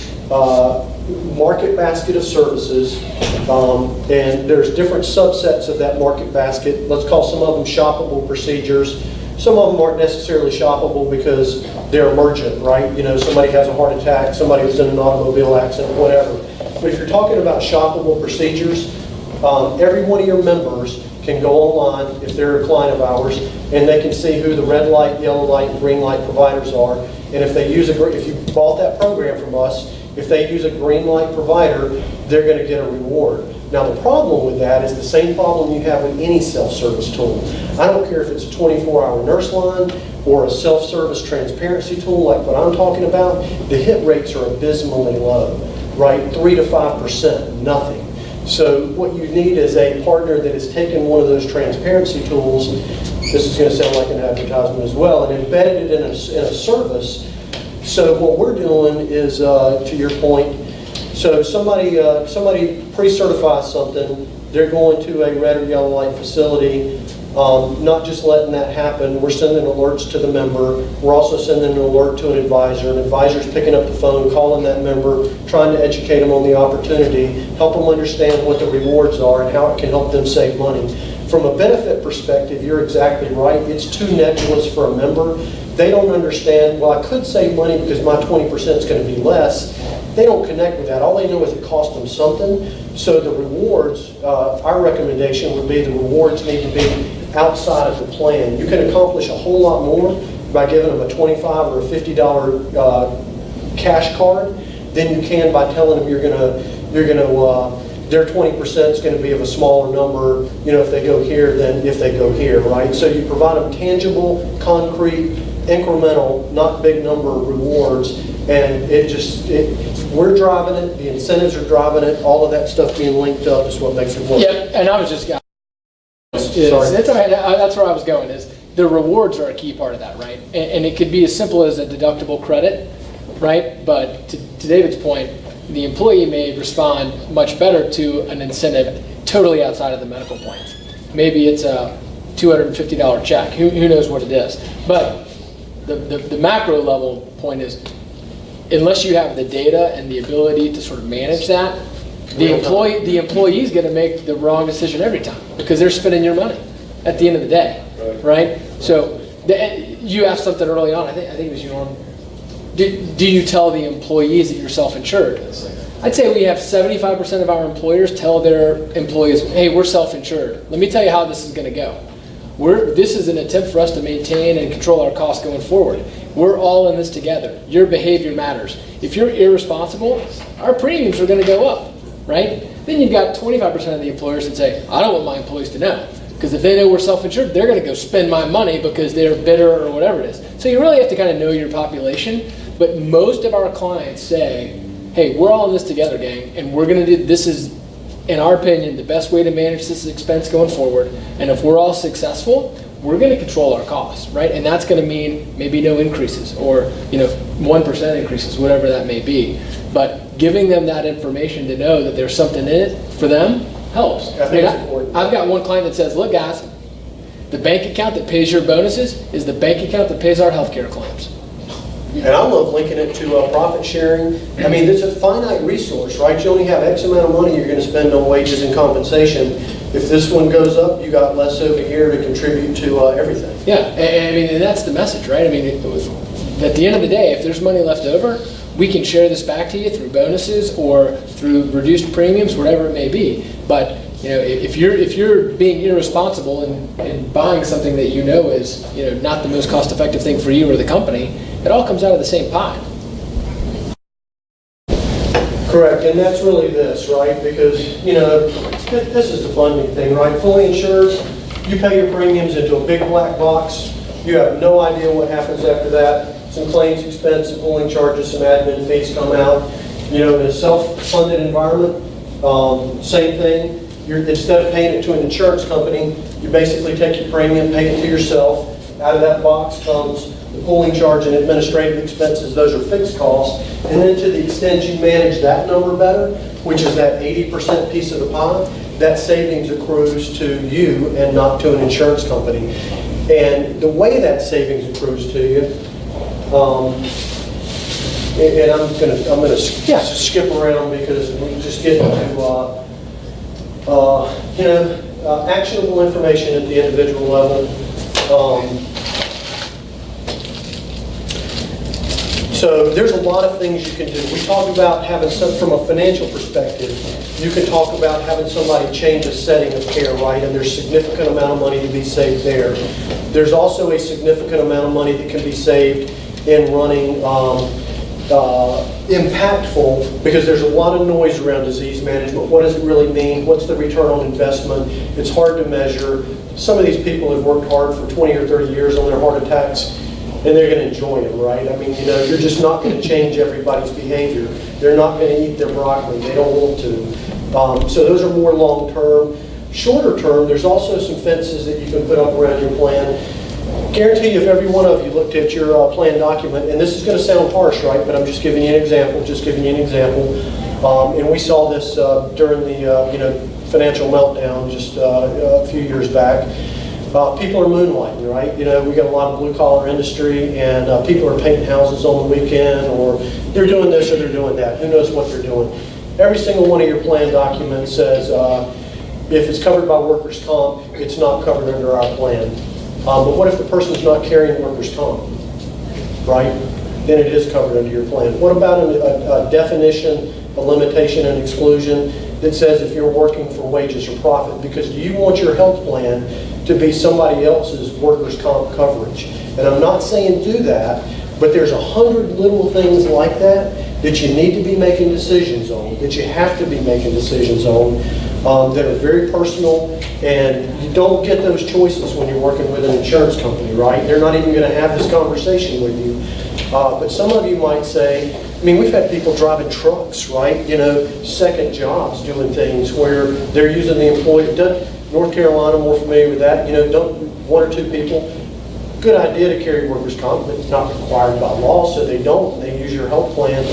market basket of services, and there's different subsets of that market basket. Let's call some of them shoppable procedures. Some of them aren't necessarily shoppable because they're emergent, right? Somebody has a heart attack, somebody was in an automobile accident, whatever. But if you're talking about shoppable procedures, every one of your members can go online, if they're a client of ours, and they can see who the red light, yellow light, and green light providers are. And if you bought that program from us, if they use a green light provider, they're going to get a reward. Now the problem with that is the same problem you have with any self-service tool. I don't care if it's a 24-hour nurse line or a self-service transparency tool like what I'm talking about, the hit rates are abysmally low, right? 3 to 5%, nothing. So what you need is a partner that has taken one of those transparency tools, this is going to sound like an advertisement as well, and embedded it in a service. So what we're doing is, to your point, so somebody pre-certifies something, they're going to a red or yellow light facility, not just letting that happen, we're sending alerts to the member, we're also sending an alert to an advisor's picking up the phone, calling that member, trying to educate them on the opportunity, help them understand what the rewards are and how it can help them save money. From a benefit perspective, you're exactly right, it's too nebulous for a member. They don't understand, well, I could save money because my 20% is going to be less. They don't connect with that. All they know is it cost them something. So the rewards, our recommendation would be the rewards need to be outside of the plan. You can accomplish a whole lot more by giving them a $25 or a $50 cash card than you can by telling them their 20% is going to be of a smaller number, if they go here than if they go here, right? So you provide them tangible, concrete, incremental, not big number rewards, and we're driving it, the incentives are driving it, all of that stuff being linked up is what makes it work. Yeah, and I was just going. Sorry. That's okay. That's where I was going. Is the rewards are a key part of that, right? And it could be as simple as a deductible credit, right? But to David's point, the employee may respond much better to an incentive totally outside of the medical plans. Maybe it's a $250 check. Who knows what it is? But the macro level point is, unless you have the data and the ability to sort of manage that, the employee's going to make the wrong decision every time because they're spending your money at the end of the day, right? So you asked something early on. I think it was you, Norm. Do you tell the employees that you're self-insured? I'd say we have 75% of our employers tell their employees, hey, we're self-insured. Let me tell you how this is going to go. This is an attempt for us to maintain and control our costs going forward. We're all in this together. Your behavior matters. If you're irresponsible, our premiums are going to go up, right? Then you've got 25% of the employers that say, I don't want my employees to know. Because if they know we're self-insured, they're going to go spend my money because they're bitter or whatever it is. So you really have to kind of know your population. But most of our clients say, hey, we're all in this together, gang, and we're gonna do, this is, in our opinion, the best way to manage this expense going forward. And if we're all successful, we're gonna control our costs, right? And that's gonna mean maybe no increases, or 1% increases, whatever that may be. But giving them that information to know that there's something in it for them helps. I think it's important. I've got one client that says, look guys, the bank account that pays your bonuses is the bank account that pays our healthcare claims. And I love linking it to profit sharing. I mean, it's a finite resource, right? You only have X amount of money you're going to spend on wages and compensation. If this one goes up, you got less over here to contribute to everything. Yeah, and I mean, and that's the message, right? I mean, at the end of the day, if there's money left over, we can share this back to you through bonuses or through reduced premiums, whatever it may be. But if you're being irresponsible and buying something that is not the most cost-effective thing for you or the company, it all comes out of the same pie. Correct, and that's really this, right? Because, this is the funding thing, right? Fully insured, you pay your premiums into a big black box. You have no idea what happens after that. Some claims expense, some pulling charges, some admin fees come out. In a self-funded environment, same thing. Instead of paying it to an insurance company, you basically take your premium, pay it to yourself. Out of that box comes the pulling charge and administrative expenses. Those are fixed costs. And then to the extent you manage that number better, which is that 80% piece of the pie, that savings accrues to you and not to an insurance company. And the way that savings accrues to you, and I'm gonna skip around because we just get into actionable information at the individual level. So there's a lot of things you can do. We talk about having from a financial perspective, you can talk about having somebody change a setting of care, right? And there's significant amount of money to be saved there. There's also a significant amount of money that can be saved in running impactful, because there's a lot of noise around disease management. What does it really mean? What's the return on investment? It's hard to measure. Some of these people have worked hard for 20 or 30 years on their heart attacks, and they're going to enjoy them, right? I mean, you're just not going to change everybody's behavior. They're not going to eat their broccoli. They don't want to. So those are more long-term. Shorter term, there's also some fences that you can put up around your plan. Guarantee you, if every one of you looked at your plan document, and this is going to sound harsh, right? But I'm just giving you an example. And we saw this during the financial meltdown just a few years back. People are moonlighting, right? We got a lot of blue-collar industry, and people are painting houses on the weekend, or they're doing this or they're doing that. Who knows what they're doing? Every single one of your plan documents says if it's covered by workers' comp, it's not covered under our plan. But what if the person's not carrying workers' comp, right? Then it is covered under your plan. What about a definition, a limitation, and exclusion that says if you're working for wages or profit? Because do you want your health plan to be somebody else's workers' comp coverage? And I'm not saying do that, but there's 100 little things like that that you need to be making decisions on, that you have to be making decisions on, that are very personal, and you don't get those choices when you're working with an insurance company, right? They're not even going to have this conversation with you. But some of you might say, we've had people driving trucks, right? Second jobs, doing things where they're using the employee. North Carolina, more familiar with that. One or two people. Good idea to carry workers' comp, but it's not required by law, so they don't. They use your health plan.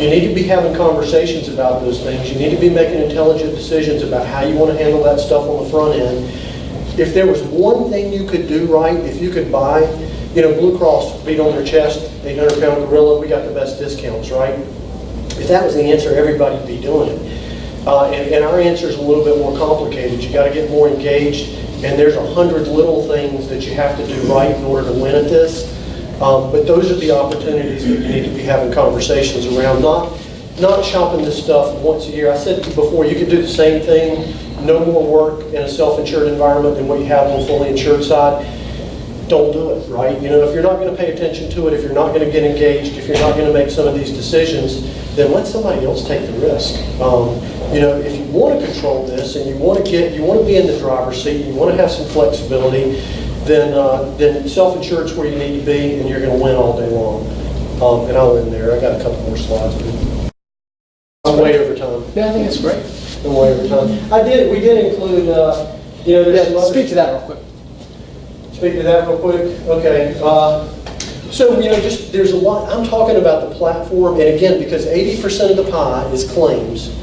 You need to be having conversations about those things. You need to be making intelligent decisions about how you want to handle that stuff on the front end. If there was one thing you could do right, if you could buy, Blue Cross beat on their chest, 800-pound gorilla, we got the best discounts, right? If that was the answer, everybody'd be doing it. And our answer is a little bit more complicated. You got to get more engaged, and there's 100 little things that you have to do right in order to win at this. But those are the opportunities that you need to be having conversations around, not shopping this stuff once a year. I said before, you could do the same thing, no more work in a self-insured environment than what you have on the fully insured side. Don't do it, right? If you're not going to pay attention to it, if you're not going to get engaged, if you're not going to make some of these decisions, then let somebody else take the risk. If you want to control this and you want to be in the driver's seat, and you want to have some flexibility, then self-insured's where you need to be, and you're going to win all day long. And I'll end there. I got a couple more slides. Yeah, I think it's great. And way over time. We did include, there's some Yeah, other. speak to that real quick. Speak to that real quick, okay. So, just, there's a lot, I'm talking about the platform, and again, because 80% of the pie is claims,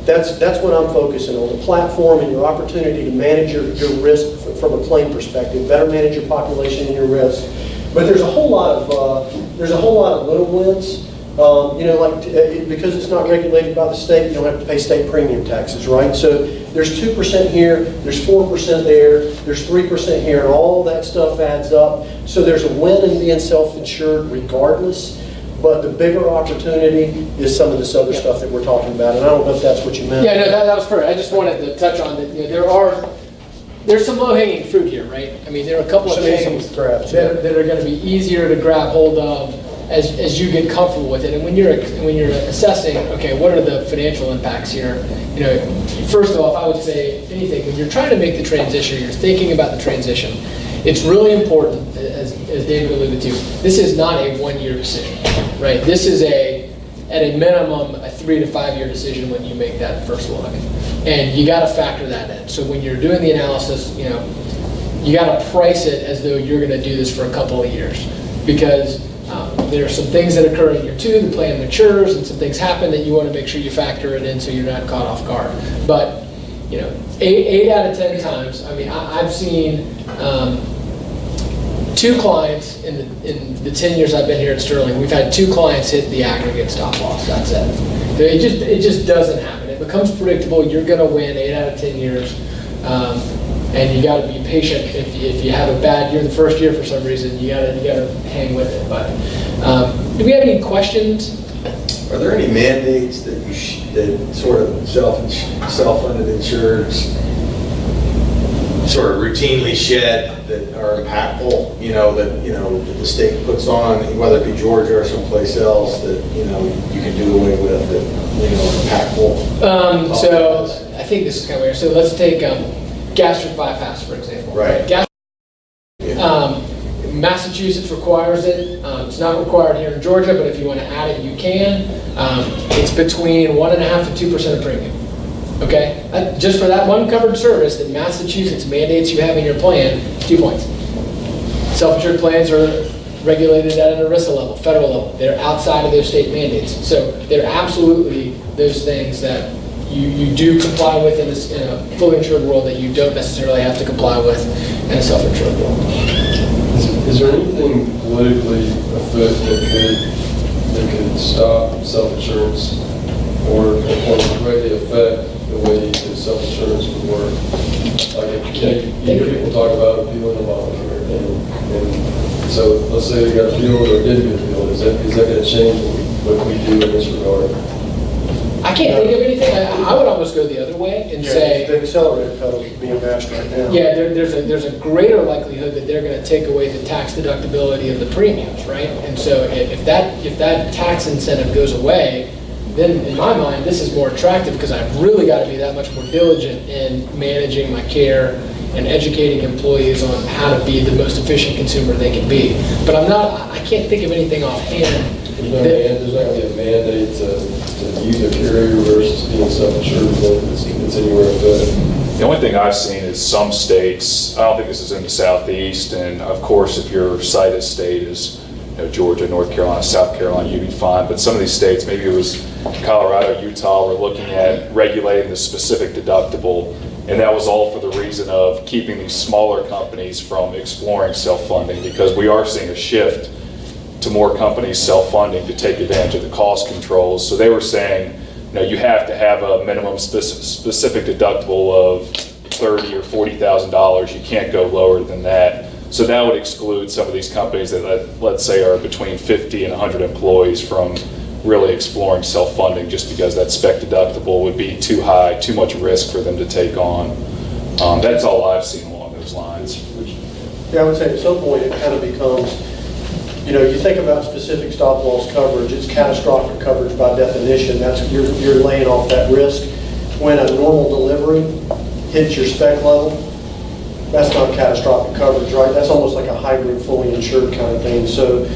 that's what I'm focusing on, the platform and your opportunity to manage your risk from a claim perspective, better manage your population and your risk. But there's a whole lot of little wins. Because it's not regulated by the state, you don't have to pay state premium taxes, right? So there's 2% here, there's 4% there, there's 3% here, and all that stuff adds up. So there's a win in being self-insured regardless, but the bigger opportunity is some of this other stuff that we're talking about, and I don't know if that's what you meant. Yeah, no, that was perfect. I just wanted to touch on that, there's some low-hanging fruit here, right? I mean, there are a couple of Some things easy grabs, that are going to be easier to grab hold of as you get comfortable with it. And when you're assessing, okay, what are the financial impacts here? First off, I would say anything, when you're trying to make the transition, you're thinking about the transition, it's really important, as David alluded to, this is not a one-year decision, right? This is at a minimum, a 3 to 5 year decision when you make that first look. And you got to factor that in. So when you're doing the analysis, you got to price it as though you're going to do this for a couple of years, because there are some things that occur in year 2, the plan matures, and some things happen that you want to make sure you factor it in so you're not caught off guard. But 8 out of 10 times, I mean, I've seen 2 clients in the 10 years I've been here at Sterling. We've had 2 clients hit the aggregate stop loss. That's it. It just doesn't happen. It becomes predictable. You're going to win 8 out of 10 years. And you got to be patient. If you have a bad year the first year for some reason, you got to hang with it. But do we have any questions? Are there any mandates that that sort of self-funded insurers sort of routinely shed that are impactful? That the state puts on, whether it be Georgia or someplace else, that you can do away with that impactful. So I think this is kind of weird. So let's take gastric bypass, for example. Right. Massachusetts requires it. It's not required here in Georgia, but if you want to add it, you can. It's between 1.5% and 2% of premium. Okay? Just for that one covered service that Massachusetts mandates you have in your plan, 2 points. Self-insured plans are regulated at an ERISA level, federal level. They're outside of those state mandates. So they're absolutely those things that you do comply with in a fully insured world that you don't necessarily have to comply with in a self-insured world. Is there anything politically afoot that could stop self-insurance or directly affect the way the self-insurance would work? Like, you hear people talk about appealing Obamacare, and so let's say they got appealed or didn't get appealed. Is that going to change what we do in this regard? I can't think of anything. I would almost go the other way and say, The accelerator pedal is being mashed right now. yeah, there's a greater likelihood that they're going to take away the tax deductibility of the premiums, right? And so if that tax incentive goes away, then in my mind, this is more attractive because I've really got to be that much more diligent in managing my care and educating employees on how to be the most efficient consumer they can be. But I can't think of anything offhand. There's not going to be a mandate to use a carrier versus being self-insured that's anywhere afoot. The only thing I've seen is some states, I don't think this is in the Southeast, and of course if your cited state is Georgia, North Carolina, South Carolina, you'd be fine, but some of these states, maybe it was Colorado, Utah, were looking at regulating the specific deductible, and that was all for the reason of keeping these smaller companies from exploring self-funding, because we are seeing a shift to more companies self-funding to take advantage of the cost controls. So they were saying, you have to have a minimum specific deductible of $30,000 or $40,000. You can't go lower than that. So that would exclude some of these companies that, let's say, are between 50 and 100 employees from really exploring self-funding, just because that spec deductible would be too high, too much risk for them to take on. That's all I've seen along those lines. Yeah, I would say at some point it kind of becomes, you think about specific stop loss coverage, it's catastrophic coverage by definition. That's you're laying off that risk. When a normal delivery hits your spec level, that's not catastrophic coverage, right? That's almost like a hybrid fully insured kind of thing. So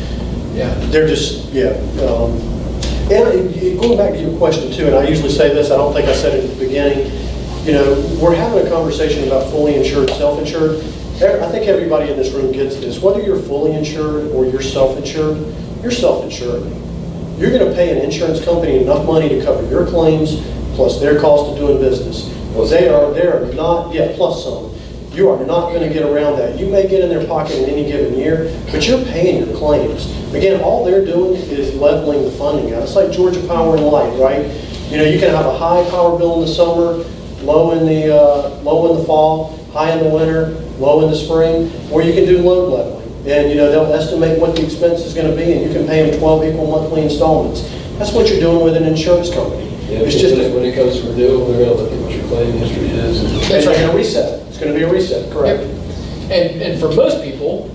Yeah. they're just, And going back to your question too, and I usually say this, I don't think I said it at the beginning, you know, we're having a conversation about fully insured, self-insured. I think everybody in this room gets this. Whether you're fully insured or you're self-insured, you're self-insured. You're going to pay an insurance company enough money to cover your claims plus their cost of doing business. They are not, yeah, plus some. You are not going to get around that. You may get in their pocket in any given year, but you're paying your claims. Again, all they're doing is leveling the funding out. It's like Georgia Power and Light, right? You know, you can have a high power bill in the summer, low in the fall, high in the winter, low in the spring, or you can do load leveling. And, you know, they'll estimate what the expense is going to be, and you can pay them 12 equal monthly installments. That's what you're doing with an insurance company. Yeah, It's just when it comes to renewal, they're gonna look at what your claim history is. It's going to reset. It's going to be a reset, correct? And for most people,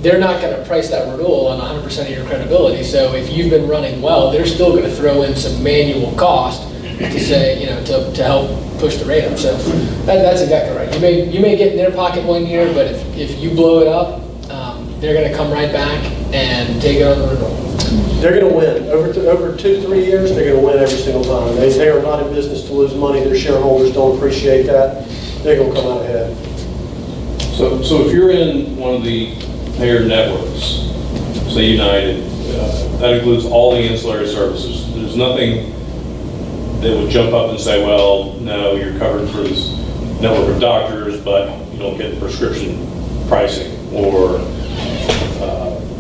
they're not going to price that renewal on 100% of your credibility. So if you've been running well, they're still going to throw in some manual cost to say, you know, to help push the rate up. So that's exactly right. You may get in their pocket one year, but if you blow it up, they're going to come right back and take it on the renewal. They're going to win. Over 2 to 3 years, they're going to win every single time. They are not in business to lose money. Their shareholders don't appreciate that. They're going to come out ahead. So if you're in one of the payer networks, say United, that includes all the ancillary services. There's nothing that would jump up and say, well, no, you're covered for this network of doctors, but you don't get prescription pricing or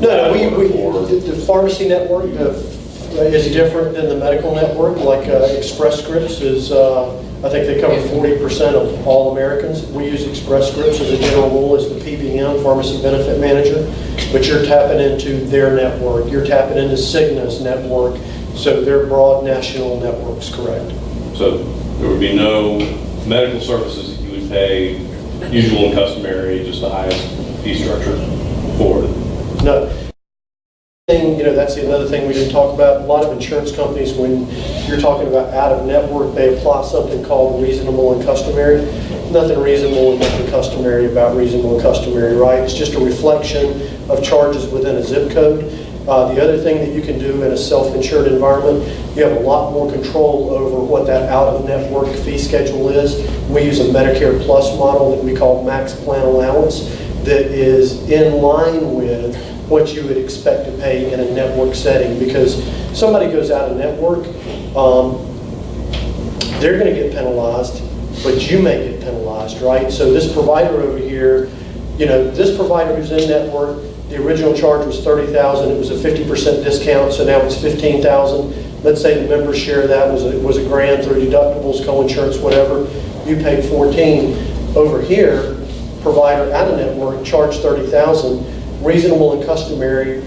No, the pharmacy network is different than the medical network. Like Express Scripts is, I think they cover 40% of all Americans. We use Express Scripts as a general rule as the PBM, Pharmacy Benefit Manager, but you're tapping into their network. You're tapping into Cigna's network, so they're broad national networks, correct? so there would be no medical services that you would pay usual and customary, just the highest fee structure for it. No. You know, that's another thing we didn't talk about. A lot of insurance companies, when you're talking about out-of-network, they apply something called reasonable and customary. Nothing reasonable and nothing customary about reasonable and customary, right? It's just a reflection of charges within a zip code. The other thing that you can do in a self-insured environment, you have a lot more control over what that out-of-network fee schedule is. We use a Medicare Plus model that we call Max Plan Allowance that is in line with what you would expect to pay in a network setting, because somebody goes out of network, they're going to get penalized, but you may get penalized, right? So this provider over here, you know, this provider who's in network, the original charge was $30,000. It was a 50% discount, so now it's $15,000. Let's say the member's share of that was $1,000 through deductibles, co-insurance, whatever. You paid $14,000. Over here, provider out of network charged $30,000. Reasonable and customary,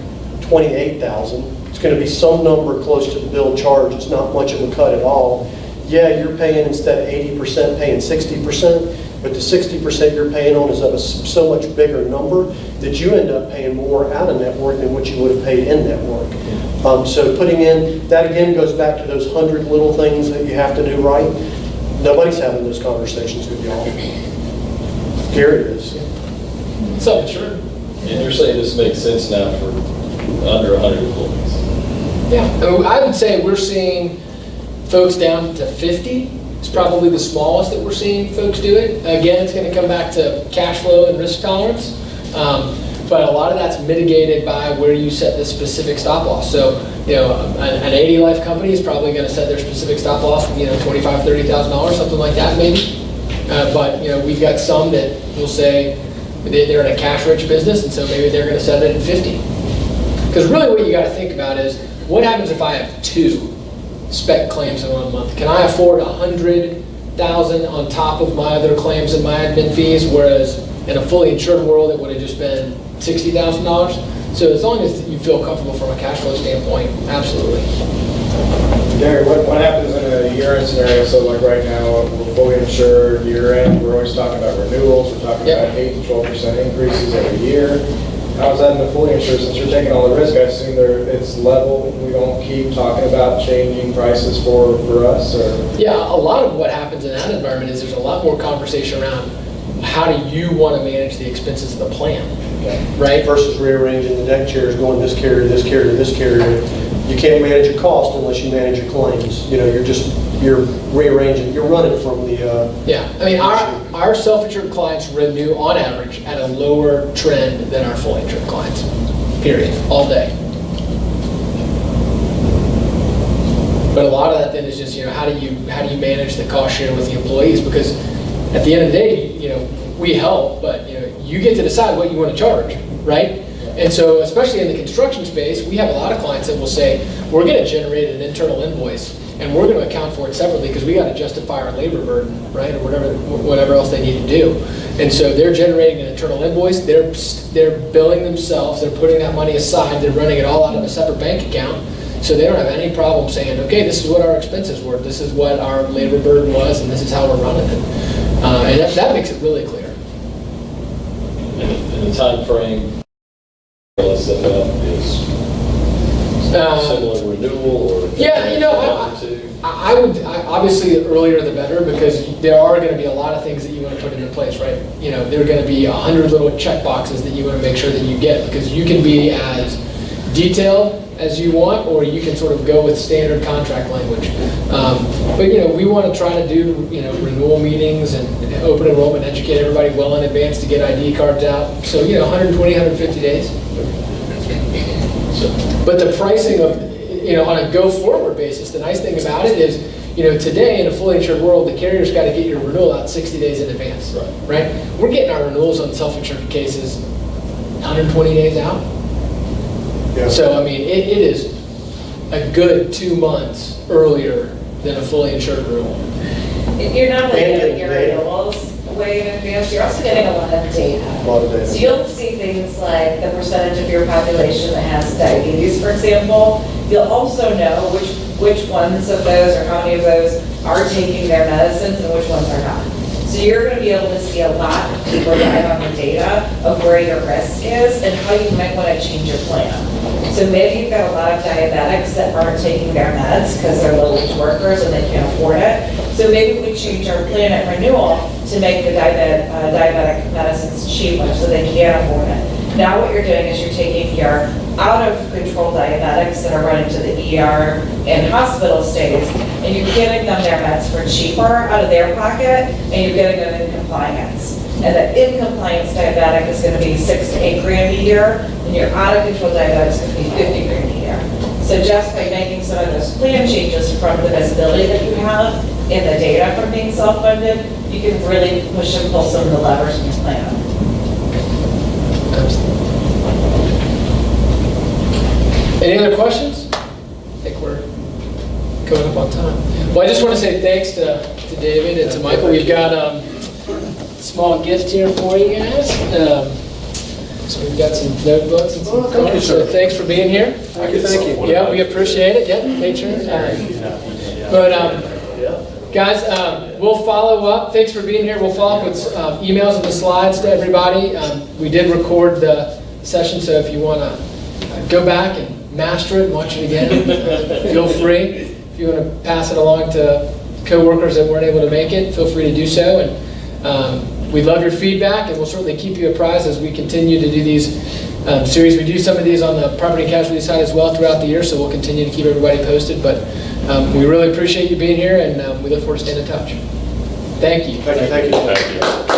$28,000. It's going to be some number close to the bill charge. It's not much of a cut at all. Yeah, you're paying instead of 80%, paying 60%, but the 60% you're paying on is of a so much bigger number that you end up paying more out of network than what you would have paid in network. So putting in, that again goes back to those 100 little things that you have to do right. Nobody's having those conversations with y'all. Gary is. Self-insured. And you're saying this makes sense now for under 100 employees? Yeah, I would say we're seeing folks down to 50. It's probably the smallest that we're seeing folks do it. Again, it's going to come back to cash flow and risk tolerance. But a lot of that's mitigated by where you set the specific stop loss. So, you know, an 80 life company is probably going to set their specific stop loss, you know, $25,000, $30,000, something like that maybe. But, you know, we've got some that will say they're in a cash-rich business, and so maybe they're going to set it at 50. Because really what you got to think about is, what happens if I have 2 spec claims in 1 month? Can I afford $100,000 on top of my other claims and my admin fees, whereas in a fully insured world it would have just been $60,000? So as long as you feel comfortable from a cash flow standpoint, absolutely. Gary, what happens in a year-end scenario? So like right now, we're fully insured year-end, we're always talking about renewals, we're talking about 8 to 12% increases every year. How's that in the fully insured? Since you're taking all the risk, I assume it's level. We don't keep talking about changing prices for us, or? Yeah, a lot of what happens in that environment is there's a lot more conversation around how do you want to manage the expenses of the plan, right? Versus rearranging the deck chairs, going this carrier, this carrier, this carrier. You can't manage a cost unless you manage your claims. You know, you're rearranging, you're running from the, Yeah, I mean, our self-insured clients renew on average at a lower trend than our fully insured clients, period, all day. But a lot of that then is just, you know, how do you manage the cost share with the employees? Because at the end of the day, you know, we help, but, you know, you get to decide what you want to charge, right? And so, especially in the construction space, we have a lot of clients that will say, we're going to generate an internal invoice, and we're going to account for it separately because we got to justify our labor burden, right, or whatever else they need to do. And so they're generating an internal invoice, they're billing themselves, they're putting that money aside, they're running it all out of a separate bank account, so they don't have any problem saying, okay, this is what our expenses were, this is what our labor burden was, and this is how we're running it. And that makes it really clear. And the time frame, is similar renewal or? Yeah, you know, I would, obviously, the earlier the better, because there are going to be a lot of things that you want to put into place, right? You know, there are going to be 100 little check boxes that you want to make sure that you get, because you can be as detailed as you want, or you can sort of go with standard contract language. But, you know, we want to try to do, you know, renewal meetings and open enrollment, educate everybody well in advance to get ID cards out. So, you know, 120, 150 days. But the pricing of, you know, on a go-forward basis, the nice thing about it is, you know, today in a fully insured world, the carrier's got to get your renewal out 60 days in advance, right? We're getting our renewals on self-insured cases 120 days out. Yeah. So, I mean, it is a good 2 months earlier than a fully insured renewal. You're not only getting your Data. renewals way in advance, you're also getting a lot of data. a lot of data. So you'll see things like the percentage of your population that has diabetes, for example. You'll also know which ones of those or how many of those are taking their medicines and which ones are not. So you're going to be able to see a lot deeper dive on the data of where your risk is and how you might want to change your plan. So maybe you've got a lot of diabetics that aren't taking their meds because they're low-wage workers and they can't afford it. So maybe we change our plan at renewal to make the diabetic medicines cheaper so they can afford it. Now what you're doing is you're taking your out-of-control diabetics that are running to the ER and hospital stays, and you're getting them their meds for cheaper out of their pocket, and you're getting them in compliance. And the in-compliance diabetic is going to be 6 to 8 grand a year, and your out-of-control diabetic is going to be 50 grand a year. So just by making some of those plan changes from the visibility that you have in the data from being self-funded, you can really push and pull some of the levers in your plan. Any other questions? I think we're going up on time. Well, I just want to say thanks to David and to Michael. We've got a small gift here for you guys. So we've got some notebooks and some thank you, cards. sir. So thanks for being here. Thank you. Yeah, we appreciate it. Yeah, patron. But guys, we'll follow up. Thanks for being here. We'll follow up with emails and the slides to everybody. We did record the session, so if you want to go back and master it and watch it again, feel free. If you want to pass it along to coworkers that weren't able to make it, feel free to do so. And we love your feedback, and we'll certainly keep you apprised as we continue to do these series. We do some of these on the property and casualty side as well throughout the year, so we'll continue to keep everybody posted. But we really appreciate you being here, and we look forward to staying in touch. Thank you. Thank you. Thank you.